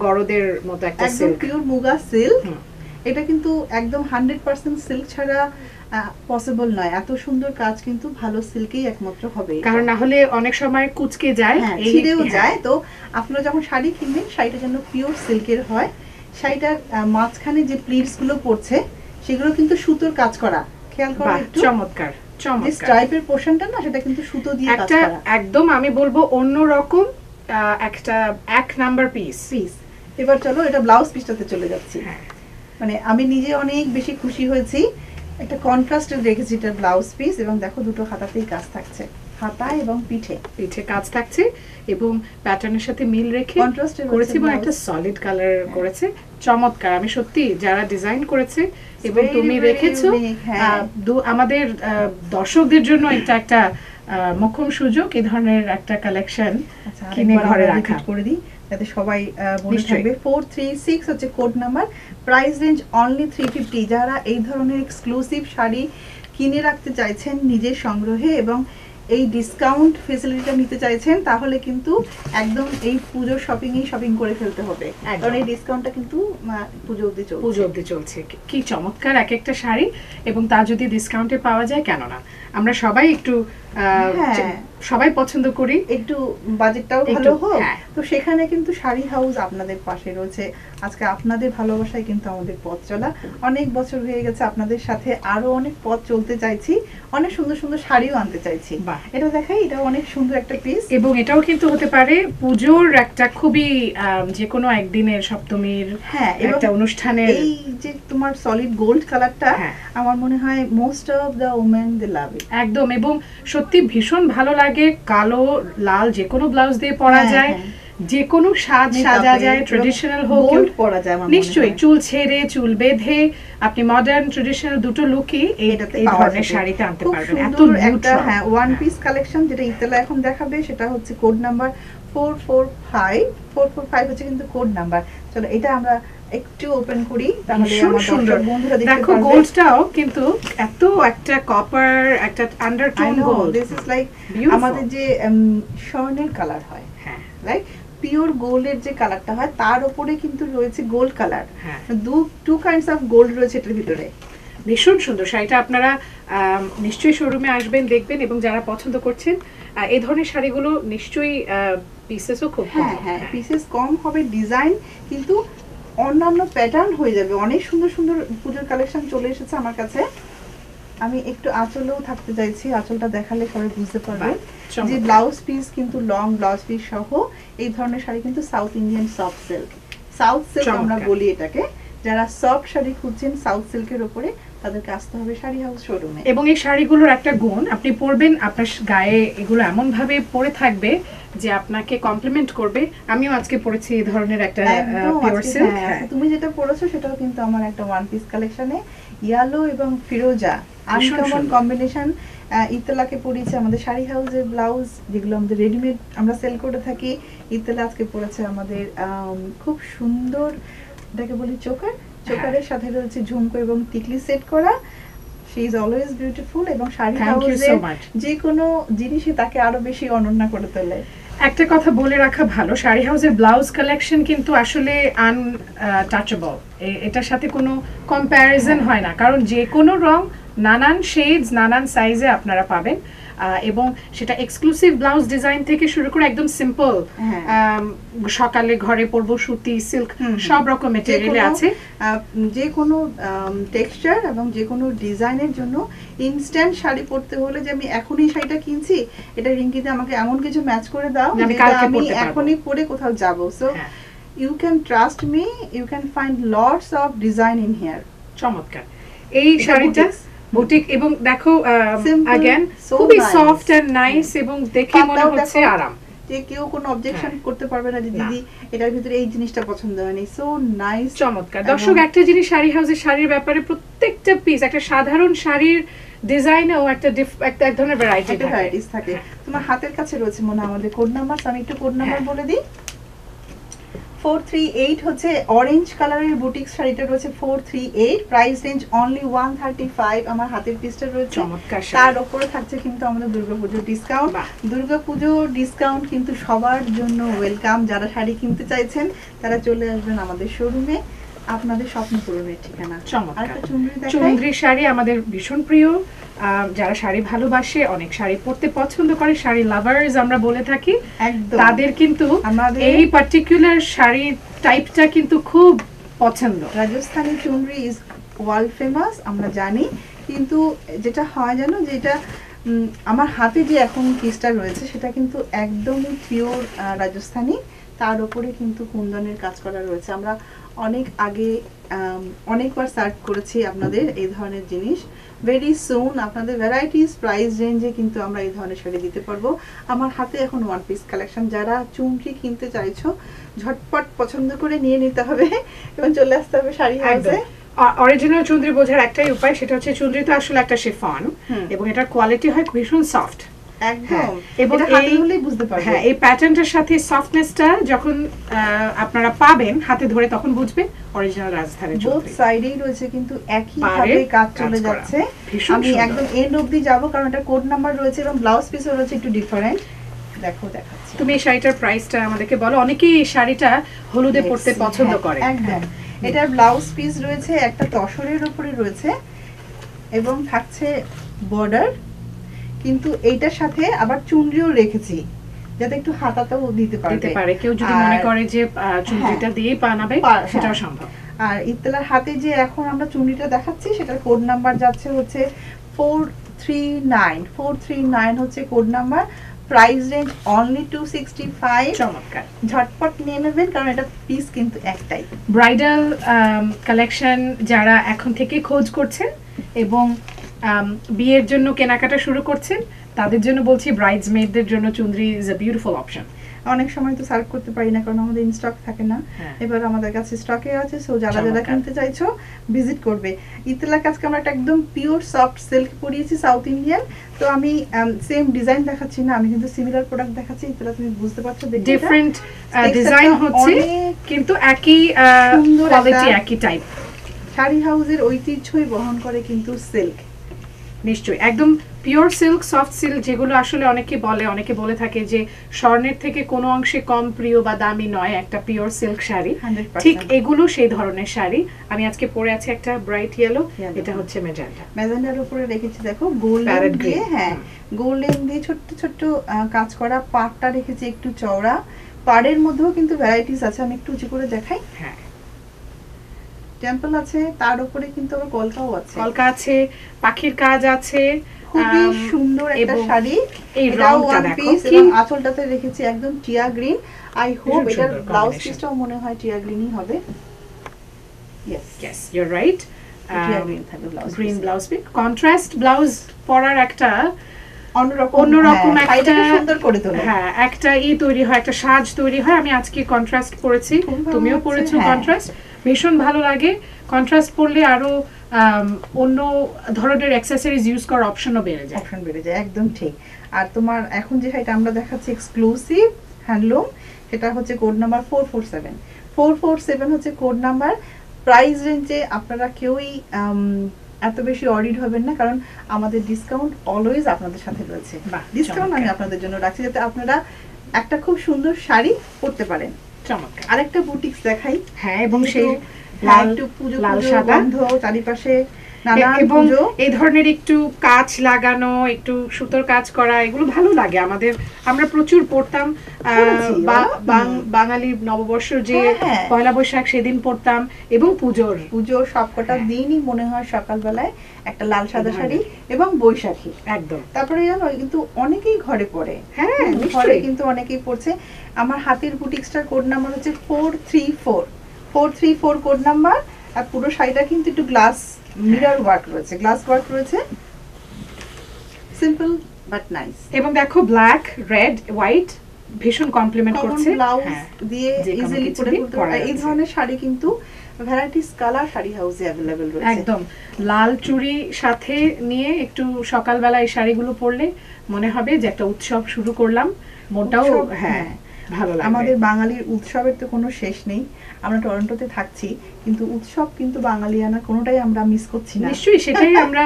গরদের মতো একটা একদম পিওর মুগা সিল্ক। এটা কিন্তু একদম 100% সিল্ক ছাড়া পসিবল নয়, এত সুন্দর কাজ কিন্তু ভালো সিল্কেই একমাত্র হবে, কারণ না হলে অনেক সময় কুচকে যায়, ছিঁড়েও যায়। তো আপনারা যখন শাড়ি কিনবেন, শাড়িটা যেন পিওর সিল্কের হয়। শাড়িটার মাঝখানে যে প্লিটস গুলো পড়ছে সেগুলো কিন্তু সুতোর কাজ করা, খেয়াল করুন একটু। চমৎকার চমৎকার। স্ট্রাইপের পোরশনটা না, সেটা কিন্তু সুতো দিয়ে কাজ করা, একদম আমি বলবো অন্যরকম একটা এক নাম্বার পিস। এবার চলো এটা ব্লাউজ পিসটাতে চলে যাচ্ছি। মানে আমি নিজে অনেক বেশি খুশি হয়েছি, একটা কন্ট্রাস্টেড রেখেছি এটা ব্লাউজ পিস, এবং দেখো দুটো হাতাতেই কাজ থাকছে, হাতা এবং পিঠে কাজ থাকছে, এবং প্যাটার্নের সাথে মিল রেখে কন্ট্রাস্টেড করেছি, এবং একটা সলিড কালার করেছে। চমৎকার। আমি সত্যি যারা ডিজাইন করেছে এবং তুমি রেখেছো, আমাদের দর্শকদের জন্য এটা একটা মোক্ষম সুযোগ, এই ধরনের একটা কালেকশন কিনে ঘরে রাখা। করে দিই যাতে সবাই মনে থাকবে। 436 হচ্ছে code number, price range only 350। যারা এই ধরনের এক্সক্লুসিভ শাড়ি কিনে রাখতে চাইছেন নিজের সংগ্রহে এবং এই ডিসকাউন্ট ফেসিলিটিটা নিতে চাইছেন, তাহলে কিন্তু একদম এই পুজোর শপিং করে ফেলতে হবে, কারণ এই ডিসকাউন্টটা কিন্তু পুজো অবধি চলছে। কি চমৎকার এক একটা শাড়ি, এবং তা যদি ডিসকাউন্টে পাওয়া যায়, কেন না? আমরা সবাই একটু সবাই পছন্দ করি একটু বাজেটটাও ভালো হোক, তো সেখানে কিন্তু শাড়ি হাউস আপনাদের পাশে রয়েছে। আজকে আপনাদের ভালোবাসায় কিন্তু আমাদের পথ চলা, অনেক বছর হয়ে গেছে আপনাদের সাথে, আরো অনেক পথ চলতে চাইছি, অনেক সুন্দর সুন্দর শাড়িও আনতে চাইছি। এটা দেখাই, এটা অনেক সুন্দর একটা পিস, এবং এটাও কিন্তু হতে পারে পুজোর একটা খুবই যে কোনো একদিনের সপ্তমীর একটা অনুষ্ঠানের। এই যে তোমার সলিড গোল্ড কালারটা, আমার মনে হয় মোস্ট অফ দ্য ওমেন দে লাভ ইট একদম, এবং সত্যি ভীষণ ভালো লাগে। কালো লাল যে কোনো ব্লাউজ দিয়ে পরা যায়, যে কোনো সাজা যায়, ট্রেডিশনাল হোক পরা যায়, নিশ্চয়ই চুল ছেড়ে চুল বেঁধে আপনি মডার্ন ট্রেডিশনাল দুটো লুকই এই ধরনের শাড়িতে আনতে পারবেন। এত একটা ওয়ান পিস কালেকশন, যেটা ইতলা এখন দেখাবে, সেটা হচ্ছে কোড নাম্বার 445 হচ্ছে কিন্তু কোড নাম্বার। চলো এটা আমরা একটু ওপেন করি, তাহলে আমার দর্শক বন্ধুরা দেখতে পারবে। গোল্ডটাও কিন্তু এত একটা কপার, একটা undertone gold, this is like আমাদের যে স্বর্ণের কালার হয়, রাইট, পিওর গোল্ডের যে কালারটা হয়, তার উপরে কিন্তু রয়েছে gold colour. Two kinds of gold রয়েছে এটার ভিতরে। ভীষণ সুন্দর শাড়িটা। আপনারা নিশ্চয়ই শোরুমে আসবেন, দেখবেন, এবং যারা পছন্দ করছেন এই ধরনের শাড়িগুলো নিশ্চয়ই পিসেসও খুব পিসেস কম হবে, ডিজাইন কিন্তু অন্যান্য প্যাটার্ন হয়ে যাবে। অনেক সুন্দর সুন্দর পুজোর কালেকশন চলে এসেছে আমার কাছে। আমি একটু আঁচলেও থাকতে চাইছি, আঁচলটা দেখালে সবাই বুঝতে পারবে যে ব্লাউজ পিস কিন্তু লং ব্লাউজ পিস সহ এই ধরনের শাড়ি কিন্তু সাউথ ইন্ডিয়ান সফট সিল্ক, আমরা বলি এটাকে। যারা সফট শাড়ি খুঁজছেন সাউথ সিল্কের উপরে, তাদেরকে আসতে হবে শাড়ি হাউস শোরুমে। এবং এই শাড়িগুলোর একটা গুণ, আপনি পরবেন, আপনার গায়ে এগুলো এমন ভাবে পরে থাকবে যে আপনাকে কমপ্লিমেন্ট করবে। আমিও আজকে পরেছি এই ধরনের একটা পিওর সিল্ক। তুমি যেটা পরেছো সেটাও কিন্তু আমার একটা ওয়ান পিস কালেকশনে, ইয়েলো এবং ফিরোজা, আনকমন কম্বিনেশন। ইতলাকে পরিয়েছে আমাদের শাড়ি হাউসের ব্লাউজ, যেগুলো আমাদের রেডিমেড আমরা সেল করে থাকি। ইতলা আজকে পরেছে আমাদের খুব সুন্দর, এটাকে বলি চোকারের সাথে রয়েছে ঝুমকো এবং টিকলি সেট করা। শি ইজ অলওয়েজ বিউটিফুল, এবং শাড়ি হাউসের যে কোনো জিনিসই তাকে আরো বেশি অনন্য করে তোলে। একটা কথা বলে রাখা ভালো, শাড়ি হাউসের ব্লাউজ কালেকশন কিন্তু আসলে আনটাচেবল, এটার সাথে কোনো কম্প্যারিজন হয় না, কারণ যে কোনো রং, নানান শেডস, নানান সাইজে আপনারা পাবেন। এবং সেটা এক্সক্লুসিভ ব্লাউজ ডিজাইন থেকে শুরু করে একদম সিম্পল সকালে ঘরে পরবো সুতি সিল্ক সব রকম মেটেরিয়ালে আছে, যে কোনো টেক্সচার এবং যে কোনো ডিজাইনের জন্য। ইনস্ট্যান্ট শাড়ি পরতে হলে যে আমি এখনই শাড়িটা কিনছি, এটা রিঙ্কিতে আমাকে এমন কিছু ম্যাচ করে দাও আমি এখনই পরে কোথাও যাব। So you can trust me, you can find lots of design in here. চমৎকার এই শাড়িটা বুটিক, এবং দেখো अगेन খুবই সফট এন্ড নাইস এবং দেখে মনে হচ্ছে আরাম, যে কেউ কোনো অবজেকশন করতে পারবে না যে দিদি এটার ভিতরে এই জিনিসটা পছন্দ হয়নি। সো নাইস, চমৎকার। দর্শক, একটা জিনিস শাড়ি হাউসের শাড়ির ব্যাপারে, প্রত্যেকটা পিস একটা সাধারণ শাড়ির ডিজাইনেও একটা এক ধরনের ভ্যারাইটিস থাকে। তোমার হাতের কাছে রয়েছে মনে আমাদের কোড নাম্বার, আমি একটু কোড নাম্বার বলে দিই। 438 হচ্ছে অরেঞ্জ কালারের বুটিক শাড়িটা রয়েছে 438, প্রাইস রেঞ্জ অনলি 135। আমার হাতের পিসটা রয়েছে চমৎকার, তার উপরে থাকছে কিন্তু আমাদের দুর্গাপূজোর ডিসকাউন্ট। দুর্গাপূজোর ডিসকাউন্ট কিন্তু সবার জন্য ওয়েলকাম। যারা শাড়ি কিনতে চাইছেন তারা চলে আসবেন আমাদের শোরুমে, আপনাদের স্বপ্ন পূরণের ঠিকানা। চুন্দ্রি শাড়ি আমাদের ভীষণ প্রিয়, যারা শাড়ি ভালোবাসে, অনেক শাড়ি পরতে পছন্দ করে, শাড়ি লাভার্স আমরা বলে থাকি, তাদের কিন্তু এই পার্টিকুলার শাড়ি টাইপটা কিন্তু খুব পছন্দ। রাজস্থানী চুনরি ইজ ওয়ার্ল্ড ফেমাস আমরা জানি, কিন্তু যেটা হয় জানো, যেটা আমার হাতে যে এখন পিসটা রয়েছে সেটা কিন্তু একদমই পিওর রাজস্থানী, তার উপরে কিন্তু কুন্দনের কাজ করা রয়েছে। আমরা অনেক আগে অনেকবার সার্ভ করেছি আপনাদের এই ধরনের জিনিস। ভেরি সুন আপনাদের ভ্যারাইটিস প্রাইস রেঞ্জে কিন্তু আমরা এই ধরনের শাড়ি দিতে পারবো। আমার হাতে এখন ওয়ান পিস কালেকশন, যারা চুমকি কিনতে চাইছো ঝটপট পছন্দ করে নিয়ে নিতে হবে এবং চলে আসতে হবে শাড়ি হাউসে। অরিজিনাল চুন্দ্রি বোঝার একটাই উপায়, সেটা হচ্ছে চুন্দ্রি তো আসলে একটা শিফন এবং এটার কোয়ালিটি হয় ভীষণ সফট, একদম, এবং হাতে ধরলেই বুঝতে পারবেন। হ্যাঁ, এই প্যাটার্নটার সাথে সফটনেসটা যখন আপনারা পাবেন হাতে ধরে তখন বুঝবেন অরিজিনাল রাজস্থানের চুন্দ্রি। বোথ সাইডেই রয়েছে কিন্তু একই ভাবে কাজ চলে যাচ্ছে। আমি একদম এন্ড অবধি যাব কারণ এটা কোড নাম্বার রয়েছে এবং ব্লাউজ পিসও রয়েছে একটু ডিফারেন্ট। দেখো দেখাচ্ছি, তুমি এই শাড়িটার প্রাইসটা আমাদেরকে বলো। অনেকেই এই শাড়িটা হলুদে পরতে পছন্দ করে। একদম, এটার ব্লাউজ পিস রয়েছে একটা তসরের উপরে রয়েছে এবং থাকছে বর্ডার, কিন্তু এইটার সাথে আবার চুনরিও রেখেছি যাতে একটু হাতাটাও দিতে পারে কেউ যদি মনে করে যে চুনরিটা দিয়ে বানাবে সেটাও সম্ভব। আর ইত্তেলার হাতে যে এখন আমরা চুনরিটা দেখাচ্ছি সেটার কোড নাম্বার যাচ্ছে হচ্ছে 439 হচ্ছে code number, price range only 265। চমৎকার, ঝটপট নিয়ে নেবেন কারণ এটা পিস কিন্তু একটাই। ব্রাইডাল কালেকশন যারা এখন থেকে খোঁজ করছেন এবং বিয়ের জন্য কেনাকাটা শুরু করছেন তাদের জন্য বলছি, ব্রাইডসমেডদের জন্য chunri is a beautiful option. অনেক সময় তো সার্ভ করতে পারি না কারণ আমাদের ইন স্টক থাকে না, এবার আমাদের কাছে স্টকে আছে। সো যারা যারা কিনতে চাইছো ভিজিট করবে। ইত্তেলার কাজকে আমরা একটা একদম পিওর সফট সিল্ক পরিয়েছি সাউথ ইন্ডিয়ান। তো আমি সেম ডিজাইন দেখাচ্ছি না, আমি কিন্তু সিমিলার প্রোডাক্ট দেখাচ্ছি। ইত্তেলা তুমি বুঝতে পারছো, ডিফারেন্ট ডিজাইন হচ্ছে কিন্তু একই কোয়ালিটি একই টাইপ। শাড়ি হাউসের ঐতিহ্যই বহন করে কিন্তু সিল্ক, নিশ্চয়ই একদম পিওর সিল্ক, সফট সিল্ক, যেগুলো আসলে অনেকে বলে থাকে যে স্বর্ণের থেকে কোনো অংশে কম প্রিয় বা দামি নয় একটা পিওর সিল্ক শাড়ি, ঠিক এগুলো সেই ধরনের শাড়ি। আমি আজকে পরে আছি একটা ব্রাইট ইয়েলো, এটা হচ্ছে ম্যাজেন্টার উপরে রেখেছি দেখো গোল্ডেন দিয়ে, হ্যাঁ গোল্ডেন দিয়ে ছোট্ট ছোট্ট কাজ করা। পাড়টা রেখেছি একটু চওড়া, পাড়ের মধ্যেও কিন্তু ভ্যারাইটিস আছে। আমি একটু উঁচু করে দেখাই। হ্যাঁ, টেম্পল আছে, তার উপরে কিন্তু আবার কলকাও আছে, কলকা আছে, পাখির কাজ আছে। খুবই সুন্দর একটা শাড়ি। এই রংটা দেখো, এবং আঁচলটাতে রেখেছি একদম টিয়া গ্রিন। আই হোপ এটার ব্লাউজ পিসটাও মনে হয় টিয়া গ্রিনই হবে। ইয়েস, ইউ আর রাইট, টিয়া গ্রিন থাকবে blouse, green blouse piece. Contrast blouse পরার একটা অন্যরকম একটা সুন্দর করে তোলে। হ্যাঁ, একটা তৈরি হয়, একটা সাজ তৈরি হয়। আমি আজকে কন্ট্রাস্ট পরেছি, তুমিও পরেছো কন্ট্রাস্ট, ভীষণ ভালো লাগে। কন্ট্রাস্ট পরলে আরো অন্য ধরনের অ্যাকসেসরিজ ইউজ করার অপশনও বেড়ে যায়। একদম ঠিক। আর তোমার এখন যে শাড়িটা আমরা দেখাচ্ছি এক্সক্লুসিভ হ্যান্ডলুম, সেটা হচ্ছে কোড নাম্বার 447 হচ্ছে কোড নাম্বার। প্রাইস রেঞ্জে আপনারা কেউই এত বেশি অডিট হবেন না কারণ আমাদের ডিসকাউন্ট অলওয়েজ আপনাদের সাথে রয়েছে। ডিসকাউন্ট আমি আপনাদের জন্য রাখছি যাতে আপনারা একটা খুব সুন্দর শাড়ি পরতে পারেন। চমৎকার। আরেকটা বুটিক্স দেখাই। হ্যাঁ, এবং সেই লাল সাদা গন্ধ চারিপাশে নানান এবং পুজো এই ধরনের একটু কাজ লাগানো, একটু সুতোর কাজ করা, এগুলো ভালো লাগে আমাদের। আমরা প্রচুর পড়তাম পড়েছি, বলো? বাঙালি নববর্ষ যে হ্যাঁ, হ্যাঁ। পয়লা বৈশাখ সেদিন পড়তাম, এবং পুজোর সবকটা হ্যাঁ। দিনই মনে হয় সকালবেলায় একটা লাল সাদা এই শাড়ি ধরনের। এবং বৈশাখী। একদম। তারপরে জানো কিন্তু অনেকেই ঘরে পড়ে, হ্যাঁ, ঘরে নিশ্চয়ই। কিন্তু অনেকেই পড়ছে। আমার হাতের বুটিক্সটার কোড নাম্বার হচ্ছে 434 কোড নাম্বার। আর পুরো শাড়িটা কিন্তু একটু গ্লাস মিরর ওয়ার্ক রয়েছে, গ্লাস ওয়ার্ক রয়েছে, সিম্পল বাট নাইস। এবং দেখো ব্ল্যাক, রেড, হোয়াইট ভীষণ কমপ্লিমেন্ট কমন করছে। ব্লাউজ হ্যাঁ, দিয়ে যে কোনো ইজিলি কিছু পরে দিয়ে করতে পরা পারো। এই যাচ্ছে। ধরনের শাড়ি কিন্তু ভ্যারাইটিস কালার শাড়ি হাউসে অ্যাভেলেবেল রয়েছে। একদম লাল চুড়ি সাথে নিয়ে একটু সকালবেলা এই শাড়িগুলো পরলে মনে হবে যে একটা উৎসব শুরু করলাম, মনটাও উৎসব, হ্যাঁ ভালো লাগবে। আমাদের বাঙালির উৎসবের তো কোনো শেষ নেই। আমরা টরন্টোতে থাকছি, কিন্তু উৎসব কিন্তু বাঙালিয়ানা কোনোটাই আমরা মিস করছি না। নিশ্চয়ই সেটাই আমরা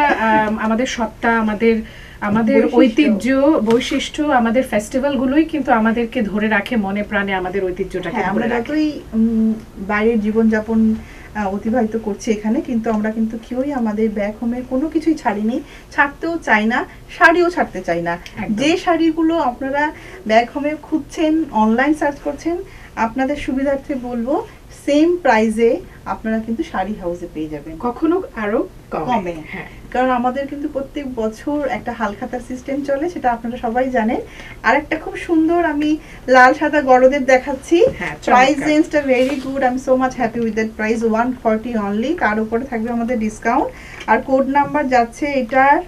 আমাদের সত্তা, আমাদের বৈশিষ্ট্য। ঐতিহ্য, বৈশিষ্ট্য, আমাদের ফেস্টিভ্যাল গুলোই কিন্তু আমাদেরকে ধরে রাখে মনে প্রাণে, আমাদের ঐতিহ্যটাকে হ্যাঁ, আমরা ধরে রাখে। যতই বাইরের জীবনযাপন অতিবাহিত করছি এখানে, কিন্তু আমরা কিন্তু কেউই আমাদের ব্যাক হোমের কোনো কিছুই ছাড়িনি, ছাড়তেও চাই না, শাড়িও ছাড়তে চাই না। একদম। যে শাড়িগুলো আপনারা ব্যাক হোমে খুঁজছেন, অনলাইন সার্চ করছেন, আপনাদের সুবিধার্থে বলবো সেম প্রাইসে আপনারা কিন্তু শাড়ি হাউসে পেয়ে যাবেন, কখনো আরো কমে। হ্যাঁ, কারণ আমাদের কিন্তু প্রত্যেক বছর একটা হালখাতার সিস্টেম চলে, সেটা আপনারা সবাই জানেন। আর একটা খুব সুন্দর আমি লাল সাদা গরদের দেখাচ্ছি। হ্যাঁ, প্রাইস চমৎকার। রেঞ্জটা very good, I am so much happy with that price 140 only. তার উপরে থাকবে আমাদের ডিসকাউন্ট, আর কোড নাম্বার যাচ্ছে এটার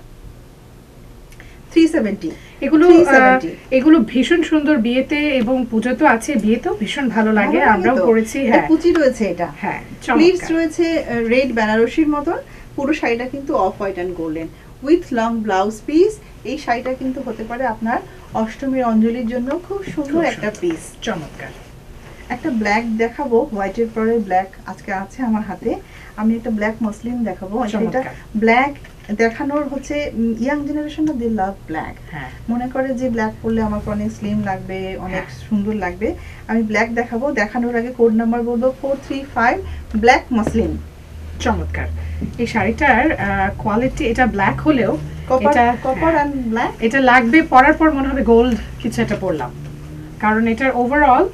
370। এগুলো 370 এগুলো ভীষণ সুন্দর বিয়েতে, এবং পুজো তো আছে, বিয়েতেও ভীষণ ভালো লাগে, আমরাও করেছি। এটা হ্যাঁ, কুচি রয়েছে, এটা হ্যাঁ, প্লিটস চমৎকার। রয়েছে রেড বেনারসির মতন। পুরো শাড়িটা কিন্তু off white and golden with long blouse piece. এই শাড়িটা কিন্তু হতে পারে আপনার অষ্টমীর অঞ্জলির জন্য খুব সুন্দর খুব একটা সুন্দর। পিস। চমৎকার। একটা ব্ল্যাক দেখাবো, হোয়াইটের পরে ব্ল্যাক আজকে আছে আমার হাতে। আমি একটা ব্ল্যাক মসলিন দেখাবো। সেটা চমৎকার। ব্ল্যাক দেখানোর হচ্ছে ইয়াং জেনারেশনটা দে লাভ ব্ল্যাক, হ্যাঁ, মনে করে যে ব্ল্যাক পরলে আমাকে অনেক স্লিম লাগবে, অনেক হ্যাঁ। সুন্দর লাগবে। আমি ব্ল্যাক দেখাবো, দেখানোর আগে কোড নাম্বার বলবো 435 ব্ল্যাক মসলিন। চমৎকার। এই শাড়িটার কোয়ালিটি, এটা ব্ল্যাক হলেও কপার হ্যাঁ, অ্যান্ড ব্ল্যাক। এটা লাগবে, পরার পর মনে হবে গোল্ড কিছু একটা পরলাম, কারণ এটার ওভারঅল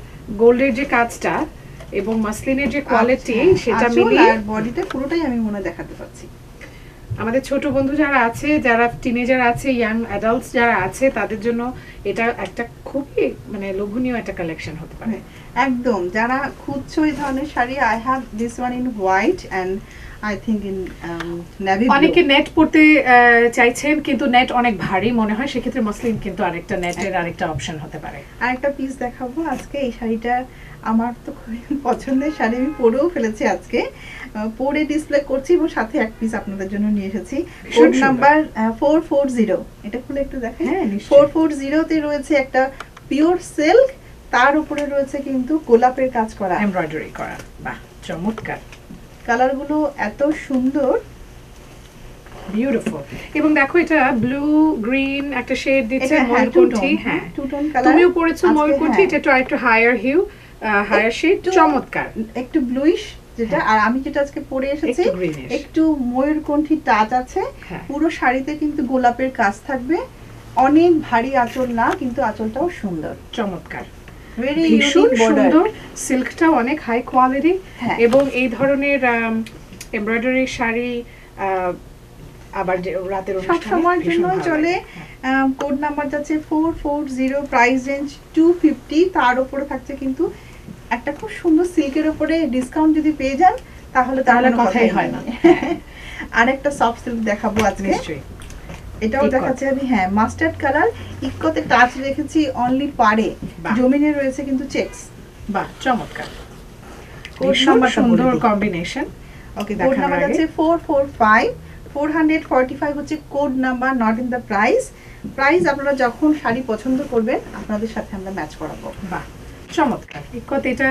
গোল্ডের যে কাজটা এবং মাসলিনের যে কোয়ালিটি সেটা মিলিয়ে আর বডিটা পুরোটাই আমি মনে দেখাতে পাচ্ছি। আমাদের ছোট বন্ধু যারা আছে, যারা টিনেজার আছে, ইয়াং অ্যাডাল্টস যারা আছে, তাদের জন্য এটা একটা খুবই মানে লোভনীয় একটা কালেকশন হতে পারে। একদম, যারা খুঁজছো এই ধরনের sari, I have this one in white and I think in navy blue. অনেকে নেট পড়তে চাইছেন, কিন্তু নেট অনেক ভারী মনে হয়, সেক্ষেত্রে মসলিন কিন্তু আরেকটা নেটের আরেকটা অপশন হতে পারে। আরেকটা পিস দেখাবো আজকে। এই শাড়িটা আমার তো খুবই পছন্দের শাড়ি, আমি পরেও ফেলেছি আজকে, পরে ডিসপ্লে করছি, এবং সাথে এক পিস আপনাদের জন্য নিয়ে এসেছি। ভীষণ কোড সুন্দর। নাম্বার 440। এটা খুলে একটু দেখেন। হ্যাঁ, নিশ্চয়ই। 440 তে রয়েছে একটা পিওর সিল্ক, তার উপরে রয়েছে কিন্তু গোলাপের কাজ করা, এমব্রয়ডারি করা। বাহ, চমৎকার। কালারগুলো এত সুন্দর, বিউটিফুল। এবং দেখো এটা ব্লু গ্রিন একটা শেড দিচ্ছে, এটা হ্যাঁ ময়ূরকণ্ঠী। হ্যাঁ, টু টোন কালার। তুমিও পড়েছো ময়ূরকণ্ঠী, এটা একটু হায়ার হিউ, হায়ার শেড, একটু- চমৎকার। একটু ব্লুইশ যেটা, হ্যাঁ। আর আমি যেটা আজকে পরে এসেছি একটু greenish। একটু ময়ূরকণ্ঠী টাচ আছে। হ্যাঁ। পুরো শাড়িতে কিন্তু গোলাপের কাজ থাকবে, অনেক ভারী আঁচল না, কিন্তু আঁচলটাও সুন্দর, চমৎকার, ভেরি ভীষণ সুন্দর। সিল্কটাও অনেক হাই কোয়ালিটি, হ্যাঁ। এবং এই ধরনের এমব্রয়ডারি শাড়ি আবার যে রাতের সব অনুষ্ঠানে সময়ের ভীষণ জন্য ভালো চলে। লাগে। হ্যাঁ। কোড নাম্বার যাচ্ছে 440, প্রাইস রেঞ্জ 250। তার উপরে থাকছে কিন্তু একটা খুব সুন্দর সিল্কের উপরে ডিসকাউন্ট যদি পেয়ে যান তাহলে তাহলে কোনো কথাই হয় না। আরেকটা সফট সিল্ক দেখাবো আজকে, নিশ্চয়ই। এটাও ইকত। দেখাচ্ছি আমি। হ্যাঁ, মাস্টার্ড কালার, ইকোতে টাচ রেখেছি অনলি পারে, বাহ। জমিনে রয়েছে কিন্তু চেকস। বাহ, চমৎকার, কোড ভীষণ নাম্বারটা সুন্দর বলে দিই। কম্বিনেশন। ওকে, কোড দেখানোর নাম্বার আগে। আছে 445। 445 হচ্ছে code number, not in the price. Price আপনারা যখন শাড়ি পছন্দ করবেন আপনাদের সাথে আমরা ম্যাচ করাবো। বাহ, চমৎকার। ইকত এটা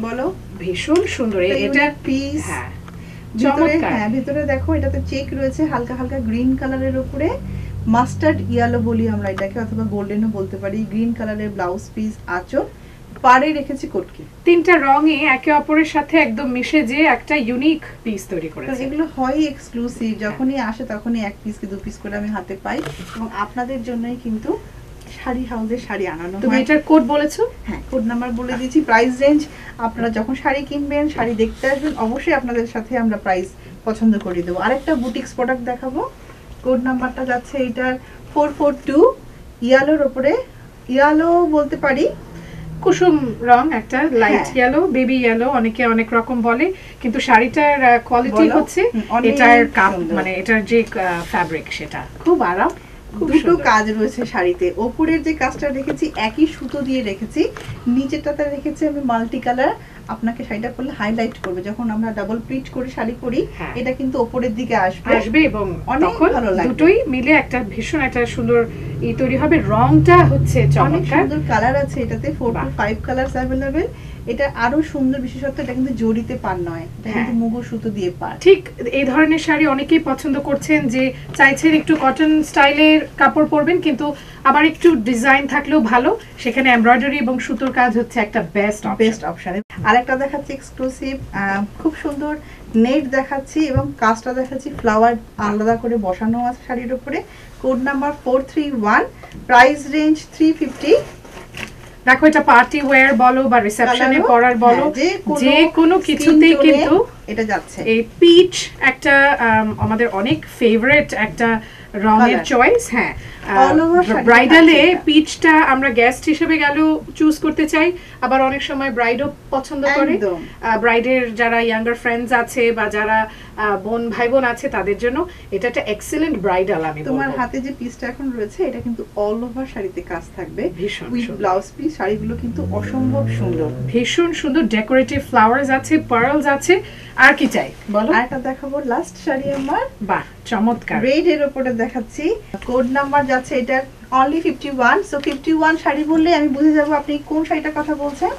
বলো, ভীষণ সুন্দর। এটা পিস। হ্যাঁ, ভিতরে, চমৎকার। হ্যাঁ ভিতরে দেখো, এটাতে চেক রয়েছে হালকা হালকা গ্রিন কালারের উপরে, মাস্টার্ড ইয়েলো বলি আমরা এটাকে, অথবা গোল্ডেনও বলতে পারি। গ্রিন কালারের ব্লাউজ পিস, আঁচল, পাড়ে রেখেছি কটকি। তিনটা রঙে একে অপরের সাথে একদম মিশে যে একটা ইউনিক পিস তৈরি করেছে। এগুলো হয় এক্সক্লুসিভ, যখনই আসে তখনই 1 পিস কি 2 পিস করে আমি হাতে পাই, এবং আপনাদের জন্যই কিন্তু শাড়ি হাউসে শাড়ি আনানো হয়। তুমি এটার কোড বলেছো? হ্যাঁ, কোড নাম্বার বলে দিয়েছি, প্রাইস রেঞ্জ। আপনারা যখন শাড়ি কিনবেন, শাড়ি দেখতে আসবেন, অবশ্যই আপনাদের সাথে আমরা প্রাইস পছন্দ করে দেবো। আরেকটা বুটিক্স প্রোডাক্ট দেখাবো, কোড নাম্বারটা যাচ্ছে এটার 442, ইয়ালোর উপরে, ইয়ালো বলতে পারি, কুসুম রং, একটা লাইট হ্যাঁ। ইয়েলো, বেবি ইয়েলো, অনেকে অনেক রকম বলে, কিন্তু শাড়িটার কোয়ালিটি বলো। হচ্ছে অনেক এটার কাপ, সুন্দর। মানে এটার যে ফ্যাব্রিক সেটা খুব আরাম, খুব দুটো সুন্দর। কাজ রয়েছে শাড়িতে। ওপরের যে কাজটা রেখেছি একই সুতো দিয়ে রেখেছি, নিচেরটাতে রেখেছি আমি মাল্টি কালার। আপনাকে শাড়িটা পরলে হাইলাইট করবে, যখন আমরা ডাবল প্রিন্ট করে শাড়ি পরি, হ্যাঁ। এটা কিন্তু ওপরের দিকে আসবে আসবে এবং অনেক তখন ভালো লাগবে। দুটোই মিলে একটা ভীষণ একটা সুন্দর ই তৈরি হবে। রংটা হচ্ছে অনেক চমৎকার। সুন্দর কালার আছে এটাতে, 4 to 5 কালারস अवेलेबल। এটা আরো সুন্দর বিশেষত্ব, এটা কিন্তু জড়িতে পার নয়, এটা কিন্তু হ্যাঁ। মুগো সুতো দিয়ে পার। ঠিক এই ধরনের শাড়ি অনেকেই পছন্দ করছেন, যে চাইছেন একটু কটন স্টাইলের কাপড় পরবেন, কিন্তু আবার একটু ডিজাইন থাকলেও ভালো, সেখানে এমব্রয়ডারি এবং সুতোর কাজ হচ্ছে একটা বেস্ট অপশন। আরেকটা দেখাচ্ছি এক্সক্লুসিভ, খুব সুন্দর নেট দেখাচ্ছি, এবং কাজটা দেখাচ্ছি ফ্লাওয়ার আলাদা করে বসানো আছে শাড়ির উপরে। Code number 431, price range 350। দেখো, এটা পার্টি ওয়্যার বলো বা রিসেপশনে কালারও, পরার বলো, হ্যাঁ, যে কোনো কিছুতেই skin tone-এ কিন্তু এটা যাচ্ছে। এই পিচ একটা আমাদের অনেক ফেভারিট একটা রঙের Colour। চয়েস। হ্যাঁ, All over শাড়িতে ব্রাইডালে থাকছে এটা। পিচটা আমরা গেস্ট হিসেবে গেলেও চুজ করতে চাই, আবার অনেক সময় ব্রাইডও পছন্দ করে। একদম। ব্রাইডের যারা ইয়াঙ্গার ফ্রেন্ডস আছে বা যারা বোন ভাই বোন আছে, তাদের জন্য এটা একটা এক্সেলেন্ট ব্রাইডাল। আমি তোমার বলবো হাতে যে পিসটা এখন রয়েছে, এটা কিন্তু অল ওভার শাড়িতে কাজ থাকবে, ভীষণ উইথ সুন্দর। Blouse piece. শাড়িগুলো কিন্তু অসম্ভব সুন্দর। ভীষণ সুন্দর ডেকোরেটিভ ফ্লাওয়ার্স আছে, পার্লস আছে, আর কি চাই বলো। আর একটা দেখাবো লাস্ট শাড়ি আমার, বাহ, চমৎকার। রেড এর উপরে দেখাচ্ছি। কোড নাম্বার যাচ্ছে এটার অনলি 51। সো 51 শাড়ি বললে আমি বুঝে যাব আপনি কোন শাড়িটার কথা বলছেন।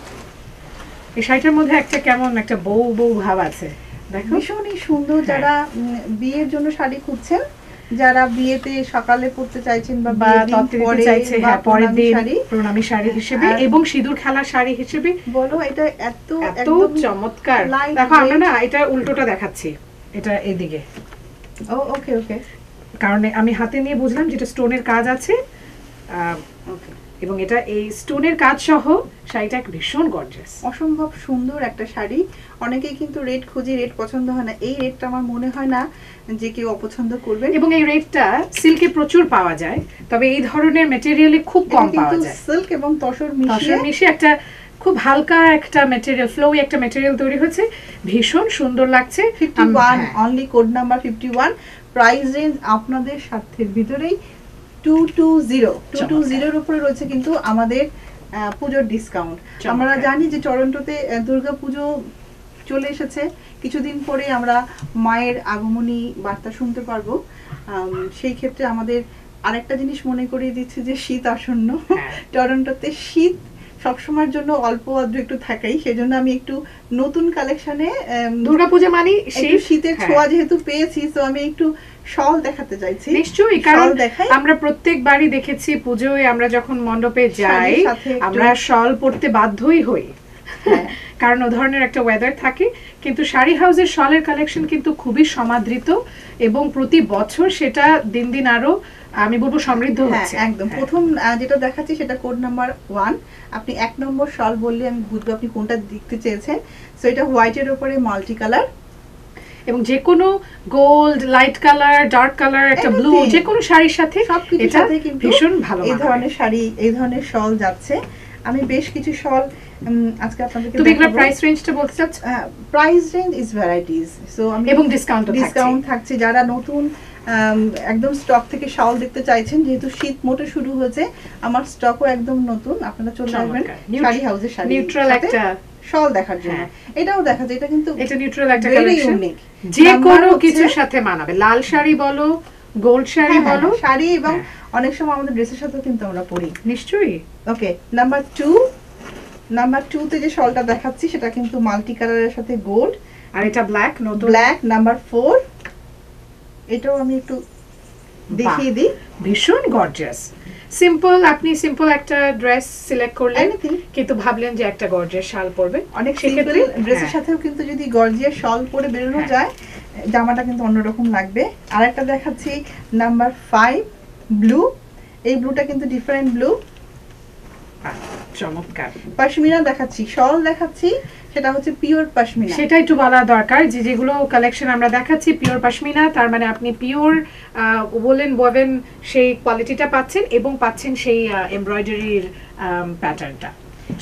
এই শাড়িটার মধ্যে একটা কেমন একটা বউ বউ ভাব আছে, দেখো ভীষণই সুন্দর। হ্যাঁ। যারা বিয়ের জন্য শাড়ি খুঁজছেন, যারা বিয়েতে সকালে পরতে চাইছেন বা বা বিয়ের দিন তত্ত্বে দিতে পরে চাইছে, বা হ্যাঁ, পরের প্রণামী দিন শাড়ি প্রণামী শাড়ি হিসেবে আর- এবং সিঁদুর খেলার শাড়ি হিসেবে বলো, এটা এত এত একদম চমৎকার। light দেখো, আমরা weight। না এটা উল্টোটা দেখাচ্ছি, এটা এদিকে, ও ওকে ওকে কারণ আমি হাতে নিয়ে বুঝলাম যেটা স্টোনের কাজ আছে, ওকে। এবং এটা এই স্টোনের কাজ সহ শাড়িটা ভীষণ গর্জিয়াস। অসম্ভব সুন্দর একটা শাড়ি। অনেকেই কিন্তু রেড খুঁজি, রেড পছন্দ হয় না। এই রেডটা আমার মনে হয় না যে কেউ অপছন্দ করবে। এবং এই রেটটা সিল্কে প্রচুর পাওয়া যায়, তবে এই ধরনের মেটেরিয়ালে খুব কম পাওয়া যায়। সিল্ক এবং তসর তসর মিশিয়ে মিশিয়ে একটা খুব হালকা একটা ম্যাটেরিয়াল, ফ্লোই একটা ম্যাটেরিয়াল তৈরি হয়েছে, ভীষণ সুন্দর লাগছে। 51 হ্যাঁ। Only, code number 51। Price range আপনাদের স্বার্থের ভিতরেই 220 এর উপরে রয়েছে কিন্তু আমাদের পুজোর ডিসকাউন্ট। চমৎকার। আমরা জানি যে টরন্টোতে দুর্গা পুজো চলে এসেছে, কিছুদিন পরে আমরা মায়ের আগমনী বার্তা শুনতে পারবো। সেই ক্ষেত্রে আমাদের আরেকটা জিনিস মনে করিয়ে দিচ্ছে যে শীত আসন্ন। হ্যাঁ। টরন্টোতে শীত সবসময়ের জন্য অল্প আদ্র একটু থাকাই, সেজন্য আমি একটু নতুন কালেকশনে দুর্গাপূজা মানে সেই শীতের হ্যাঁ। ছোঁয়া যেহেতু পেয়েছি, তো আমি একটু শল দেখাতে চাইছি। নিশ্চয়ই, কারণ শল দেখাই। আমরা প্রত্যেকবারই দেখেছি পুজোয় আমরা যখন মণ্ডপে যাই, শাড়ির সাথে একটু- আমরা শল পরতে বাধ্যই হই, হ্যাঁ। কারণ ও ধরনের একটা ওয়েদার থাকে। কিন্তু শাড়ি হাউসের শলের কালেকশন কিন্তু খুবই সমাদৃত, এবং প্রতি বছর সেটা দিন দিন আরো আমি বলবো সমৃদ্ধ হ্যাঁ হচ্ছে। একদম। হ্যাঁ। প্রথম যেটা দেখাচ্ছি সেটা কোড নাম্বার 1। আপনি 1 নম্বর শল বললে আমি বুঝবো আপনি কোনটা দেখতে চেয়েছেন। সো এটা হোয়াইটের উপরে মাল্টি কালার, এবং যে কোনো gold, light colour, dark colour, একটা ব্লু, Anything। যে কোনো শাড়ির সাথে সবকিছুর এটা সাথে কিন্তু ভীষণ ভালো এই মানাবে। ধরনের শাড়ি, এই ধরনের শল যাচ্ছে। আমি বেশ কিছু শল আজকে আপনাদেরকে তুমি এগুলো দেখাবো। প্রাইস রেঞ্জটা বলতে চাচ্ছ? Price range is varieties. So আমি এবং ডিসকাউন্ট ডিসকাউন্ট থাকছে। যারা নতুন একদম স্টক থেকে শাল দেখতে চাইছেন, যেহেতু শীত মোটে শুরু হয়েছে, আমার স্টকও একদম নতুন, আপনারা চলে আসবেন শাড়ি হাউসের শাড়ি নিউট্রাল একটা শল দেখার জন্য। হ্যাঁ। এটাও দেখা যায়, এটা কিন্তু এটা নিউট্রাল একটা very কালেকশন, unique। যে Number কোনো হচ্ছে- কিছুর সাথে মানাবে। লাল শাড়ি বলো, গোল্ড শাড়ি হ্যাঁ, হ্যাঁ, বলো, শাড়ি এবং হ্যাঁ। অনেক সময় আমাদের ড্রেসের সাথেও কিন্তু আমরা পরি। নিশ্চয়ই। ওকে, নাম্বার 2 তে যে শলটা দেখাচ্ছি সেটা কিন্তু মাল্টি কালারের সাথে গোল্ড আর এটা ব্ল্যাক, নতুন ব্ল্যাক। নাম্বার 4, এটাও আমি একটু দেখিয়ে দিই। ভীষণ গর্জিয়াস। সিম্পল, আপনি সিম্পল একটা ড্রেস সিলেক্ট করলেন Anything. কিন্তু ভাবলেন যে একটা গর্জিয়াস শাল পরবেন, অনেক সিম্পল সেক্ষেত্রে ড্রেসের সাথেও কিন্তু যদি গর্জিয়াস শল পরে বেরোনো যায়, জামাটা কিন্তু অন্যরকম লাগবে। আরেকটা দেখাচ্ছি নাম্বার 5 ব্লু। এই ব্লুটা কিন্তু ডিফারেন্ট ব্লু। চমৎকার। পশমিনা দেখাচ্ছি, শল দেখাচ্ছি, সেটা হচ্ছে পিওর পশমিনা। সেটা একটু বলা দরকার যে যেগুলো কালেকশন আমরা দেখাচ্ছি পিওর পশমিনা, তার মানে আপনি পিওর ওলেন ওয়েভেন সেই কোয়ালিটিটা পাচ্ছেন এবং পাচ্ছেন সেই এমব্রয়ডারির প্যাটার্নটা।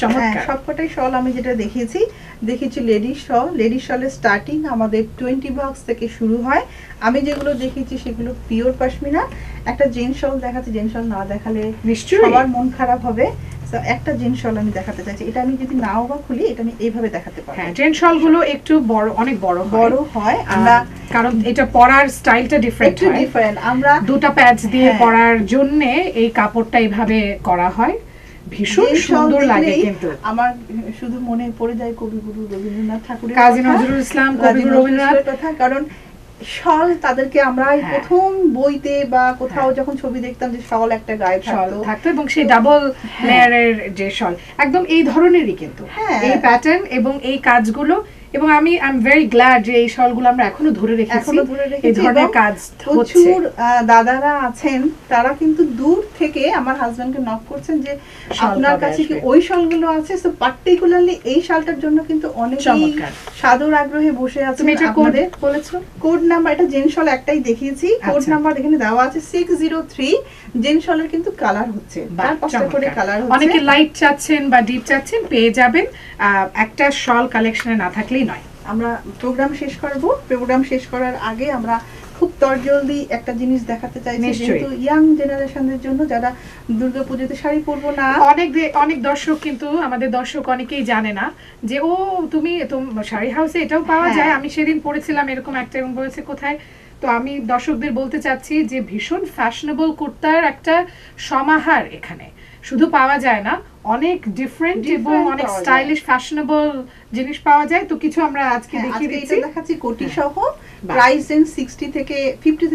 চমৎকার। সবকটাই শল আমি যেটা দেখেছি লেডিস শল। লেডিস শলের স্টার্টিং আমাদের 20 বক্স থেকে শুরু হয়। আমি যেগুলো দেখেছি সেগুলো পিওর পশমিনা। একটা জেন্টস শল দেখাচ্ছি, জেন্টস শল না দেখালে নিশ্চয়ই সবার মন খারাপ হবে। তো একটা জেন্টস শল আমি দেখাতে চাইছি, এটা আমি যদি নাও বা খুলি এটা আমি এইভাবে দেখাতে পারবো। হ্যাঁ, জেন্টস শল গুলো একটু বড়, অনেক বড় হয়। আমরা কারণ এটা পরার স্টাইলটা ডিফারেন্ট হয়, ডিফারেন্ট। আমরা দুটো প্যাচ দিয়ে পরার জন্য এই কাপড়টা এইভাবে করা হয়, ভীষণ সুন্দর লাগে। কিন্তু আমার শুধু মনে পড়ে যায় কবিগুরু রবীন্দ্রনাথ ঠাকুরের কাজী নজরুল ইসলাম, কবিগুরু রবীন্দ্রনাথ কথা। কারণ শল তাদেরকে আমরা প্রথম বইতে বা কোথাও যখন ছবি দেখতাম যে শল একটা গায়ে থাকতো এবং সেই ডাবল লেয়ারের যে শল একদম এই ধরনেরই কিন্তু এই প্যাটার্ন এবং এই কাজগুলো। এবং আই এম ভেরি গ্ল্যাড যে এই শলগুলো আমরা এখনো ধরে রেখেছি। এই ধরনের কাজ প্রচুর দাদারা আছেন, তারা কিন্তু দূর থেকে আমার হাজবেন্ডকে নক করছেন যে আপনার কাছে কি ওই শলগুলো আছে। সো পার্টিকুলারলি এই শালটার জন্য কিন্তু অনেকেই সাদর আগ্রহে বসে আছেন। তুমি এটা কোড বলেছো, কোড নাম্বার, এটা জেন শল একটাই দেখিয়েছি, কোড নাম্বার এখানে দেওয়া আছে 603। জেন শলের কিন্তু কালার হচ্ছে, তার পাঁচটা করে কালার হচ্ছে। অনেকে লাইট চাচ্ছেন বা ডিপ চাচ্ছেন, পেয়ে যাবেন। একটা শল কালেকশনে না থাকলেই নয়। আমরা প্রোগ্রাম শেষ করব। প্রোগ্রাম শেষ করার আগে আমরা খুব তরজলদি একটা জিনিস দেখাতে চাইছি, যেহেতু ইয়াং জেনারেশনের জন্য যারা দুর্গাপূজাতে শাড়ি পরবো না। অনেক দর্শক কিন্তু আমাদের দর্শক অনেকেই জানে না যে ও তুমি শাড়ি হাউসে এটাও পাওয়া যায়, আমি সেদিন পরেছিলাম এরকম একটা, এবং বলেছে কোথায়। তো আমি দর্শকদের বলতে চাচ্ছি যে ভীষণ ফ্যাশনেবল কুর্তার একটা সমাহার এখানে শুধু পাওয়া যায় না, অনেক ডিফারেন্ট এবং অনেক স্টাইলিশ ফ্যাশনেবল জিনিস পাওয়া যায়। তো কিছু আমরা আজকে দেখিয়ে দিচ্ছি, দেখাচ্ছি কোটি সহ। প্রাইস রেঞ্জ 50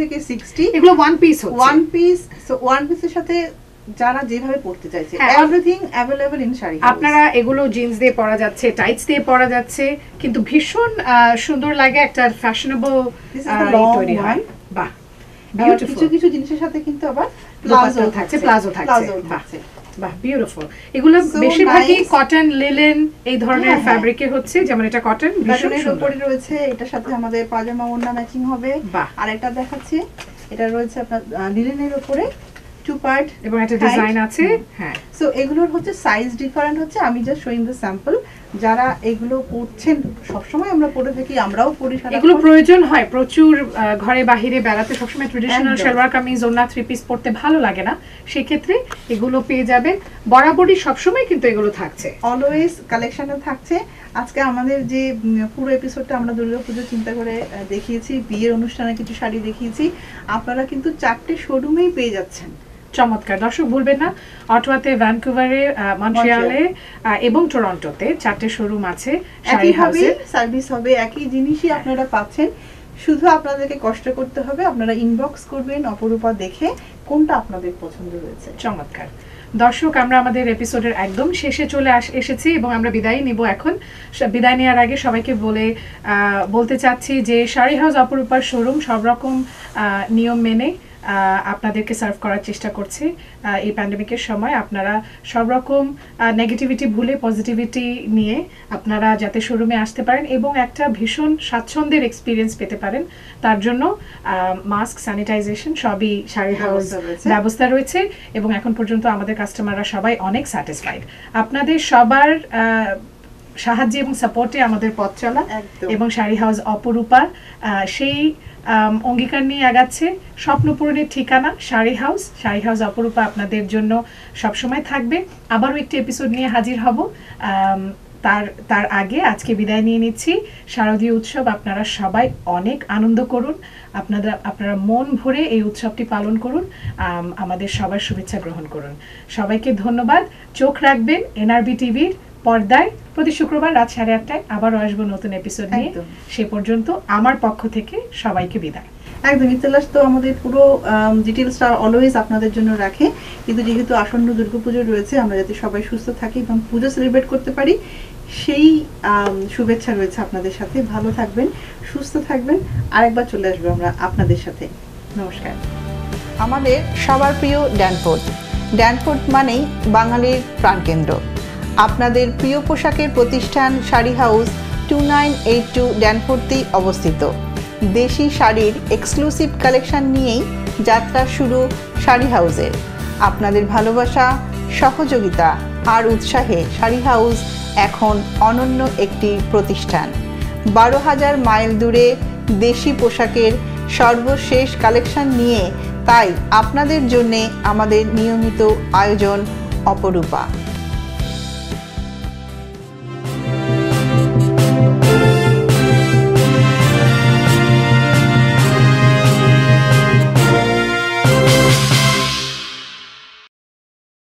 থেকে 60। এগুলো ওয়ান পিস হচ্ছে, ওয়ান পিস। সো ওয়ান পিসের সাথে যারা যেভাবে পড়তে চাইছে, এভরিথিং अवेलेबल ইন শাড়ি। আপনারা এগুলো জিন্স দিয়ে পরা যাচ্ছে, টাইটস দিয়ে পরা যাচ্ছে, কিন্তু ভীষণ সুন্দর লাগে, একটা ফ্যাশনেবল তৈরি হয়। বাহ, কিছু কিছু জিনিসের সাথে কিন্তু আবার প্লাজো থাকছে, বাহ, বিউটিফুল। এগুলো বেশিরভাগই কটন, লিলেন এই ধরনের ফ্যাব্রিকের হচ্ছে, যেমন এটা কটন, ভীষণ সুন্দর রয়েছে। এটার সাথে আমাদের পাজামা ওড়না ম্যাচিং হবে। আর এটা দেখাচ্ছি, এটা রয়েছে আপনার লিলেনের উপরে 2 পার্ট এবং একটা ডিজাইন আছে। হ্যাঁ, সো এগুলোর হচ্ছে সাইজ ডিফারেন্ট হচ্ছে। আমি জাস্ট শোইং দ্য স্যাম্পল। যারা এগুলো পড়ছেন, সবসময় আমরা পরে থাকি, আমরাও পরি, এগুলো প্রয়োজন হয় প্রচুর। ঘরে বাহিরে বেড়াতে সবসময় ট্রেডিশনাল সালোয়ার কামিজ, ওড়না, 3 পিস পরতে ভালো লাগে না, সেই ক্ষেত্রে এগুলো পেয়ে যাবেন। বরাবরই সবসময় কিন্তু এগুলো থাকছে, অলওয়েজ কালেকশনে থাকছে। আজকে আমাদের যে পুরো এপিসোডটা আমরা দুর্গাপুজো চিন্তা করে দেখিয়েছি, বিয়ের অনুষ্ঠানে কিছু শাড়ি দেখিয়েছি, আপনারা কিন্তু 4টে শোরুমেই পেয়ে যাচ্ছেন। চমৎকার। দর্শক ভুলবেন না, অটোয়াতে, ভ্যানকুভারে, মন্ট্রিয়ালে এবং টরন্টোতে 4টে শোরুম আছে। একইভাবে সার্ভিস হবে, একই জিনিসই আপনারা পাচ্ছেন। শুধু আপনাদেরকে কষ্ট করতে হবে, আপনারা ইনবক্স করবেন অপরূপা দেখে কোনটা আপনাদের পছন্দ হয়েছে। চমৎকার। দর্শক, আমরা আমাদের এপিসোডের একদম শেষে চলে এসেছি এবং আমরা বিদায় নিব এখন। বিদায় নেওয়ার আগে সবাইকে বলতে চাচ্ছি যে শাড়ি হাউস অপরূপার শোরুম সব রকম নিয়ম মেনে আপনাদেরকে সার্ভ করার চেষ্টা করছে। এই প্যান্ডেমিকের সময় আপনারা সব রকম নেগেটিভিটি ভুলে পজিটিভিটি নিয়ে আপনারা যাতে শোরুমে আসতে পারেন এবং একটা ভীষণ স্বাচ্ছন্দ্যের এক্সপিরিয়েন্স পেতে পারেন, তার জন্য মাস্ক, স্যানিটাইজেশন সবই শাড়ি হাউস ব্যবস্থা রয়েছে এবং এখন পর্যন্ত আমাদের কাস্টমাররা সবাই অনেক স্যাটিসফাইড। আপনাদের সবার সাহায্যে এবং সাপোর্টে আমাদের পথ চলা এবং শাড়ি হাউস অপরূপা সেই অঙ্গীকার নিয়ে আগাচ্ছে। স্বপ্ন পূরণের ঠিকানা শাড়ি হাউস অপরূপা আপনাদের জন্য সবসময় থাকবে। আবারও একটি এপিসোড নিয়ে হাজির হব। তার আগে আজকে বিদায় নিয়ে নিচ্ছি। শারদীয় উৎসব আপনারা সবাই অনেক আনন্দ করুন, আপনারা মন ভরে এই উৎসবটি পালন করুন, আমাদের সবার শুভেচ্ছা গ্রহণ করুন। সবাইকে ধন্যবাদ। চোখ রাখবেন এনআরবি টিভির পর্দায় প্রতি শুক্রবার রাত 8:30টায়। আবারও আসবো নতুন এপিসোড নিয়ে। সে পর্যন্ত আমার পক্ষ থেকে সবাইকে বিদায়। একদম ইতিহাস তো আমাদের পুরো ডিটেলসটা অলওয়েজ আপনাদের জন্য রাখে, কিন্তু যেহেতু আসন্ন দুর্গাপুজো রয়েছে, আমরা যাতে সবাই সুস্থ থাকি এবং পুজো সেলিব্রেট করতে পারি সেই শুভেচ্ছা রয়েছে আপনাদের সাথে। ভালো থাকবেন, সুস্থ থাকবেন, আরেকবার চলে আসবো আমরা আপনাদের সাথে। নমস্কার। আমাদের সবার প্রিয় ড্যানফোর্ট। ড্যানফোর্ট মানেই বাঙালির প্রাণকেন্দ্র। আপনাদের প্রিয় পোশাকের প্রতিষ্ঠান শাড়ি হাউস 2982 ড্যানফোর্টেই অবস্থিত। দেশি শাড়ির এক্সক্লুসিভ কালেকশন নিয়েই যাত্রা শুরু শাড়ি হাউসের। আপনাদের ভালোবাসা, সহযোগিতা আর উৎসাহে শাড়ি হাউস এখন অনন্য একটি প্রতিষ্ঠান। 12,000 মাইল দূরে দেশি পোশাকের সর্বশেষ কালেকশন নিয়ে তাই আপনাদের জন্যে আমাদের নিয়মিত আয়োজন অপরূপা।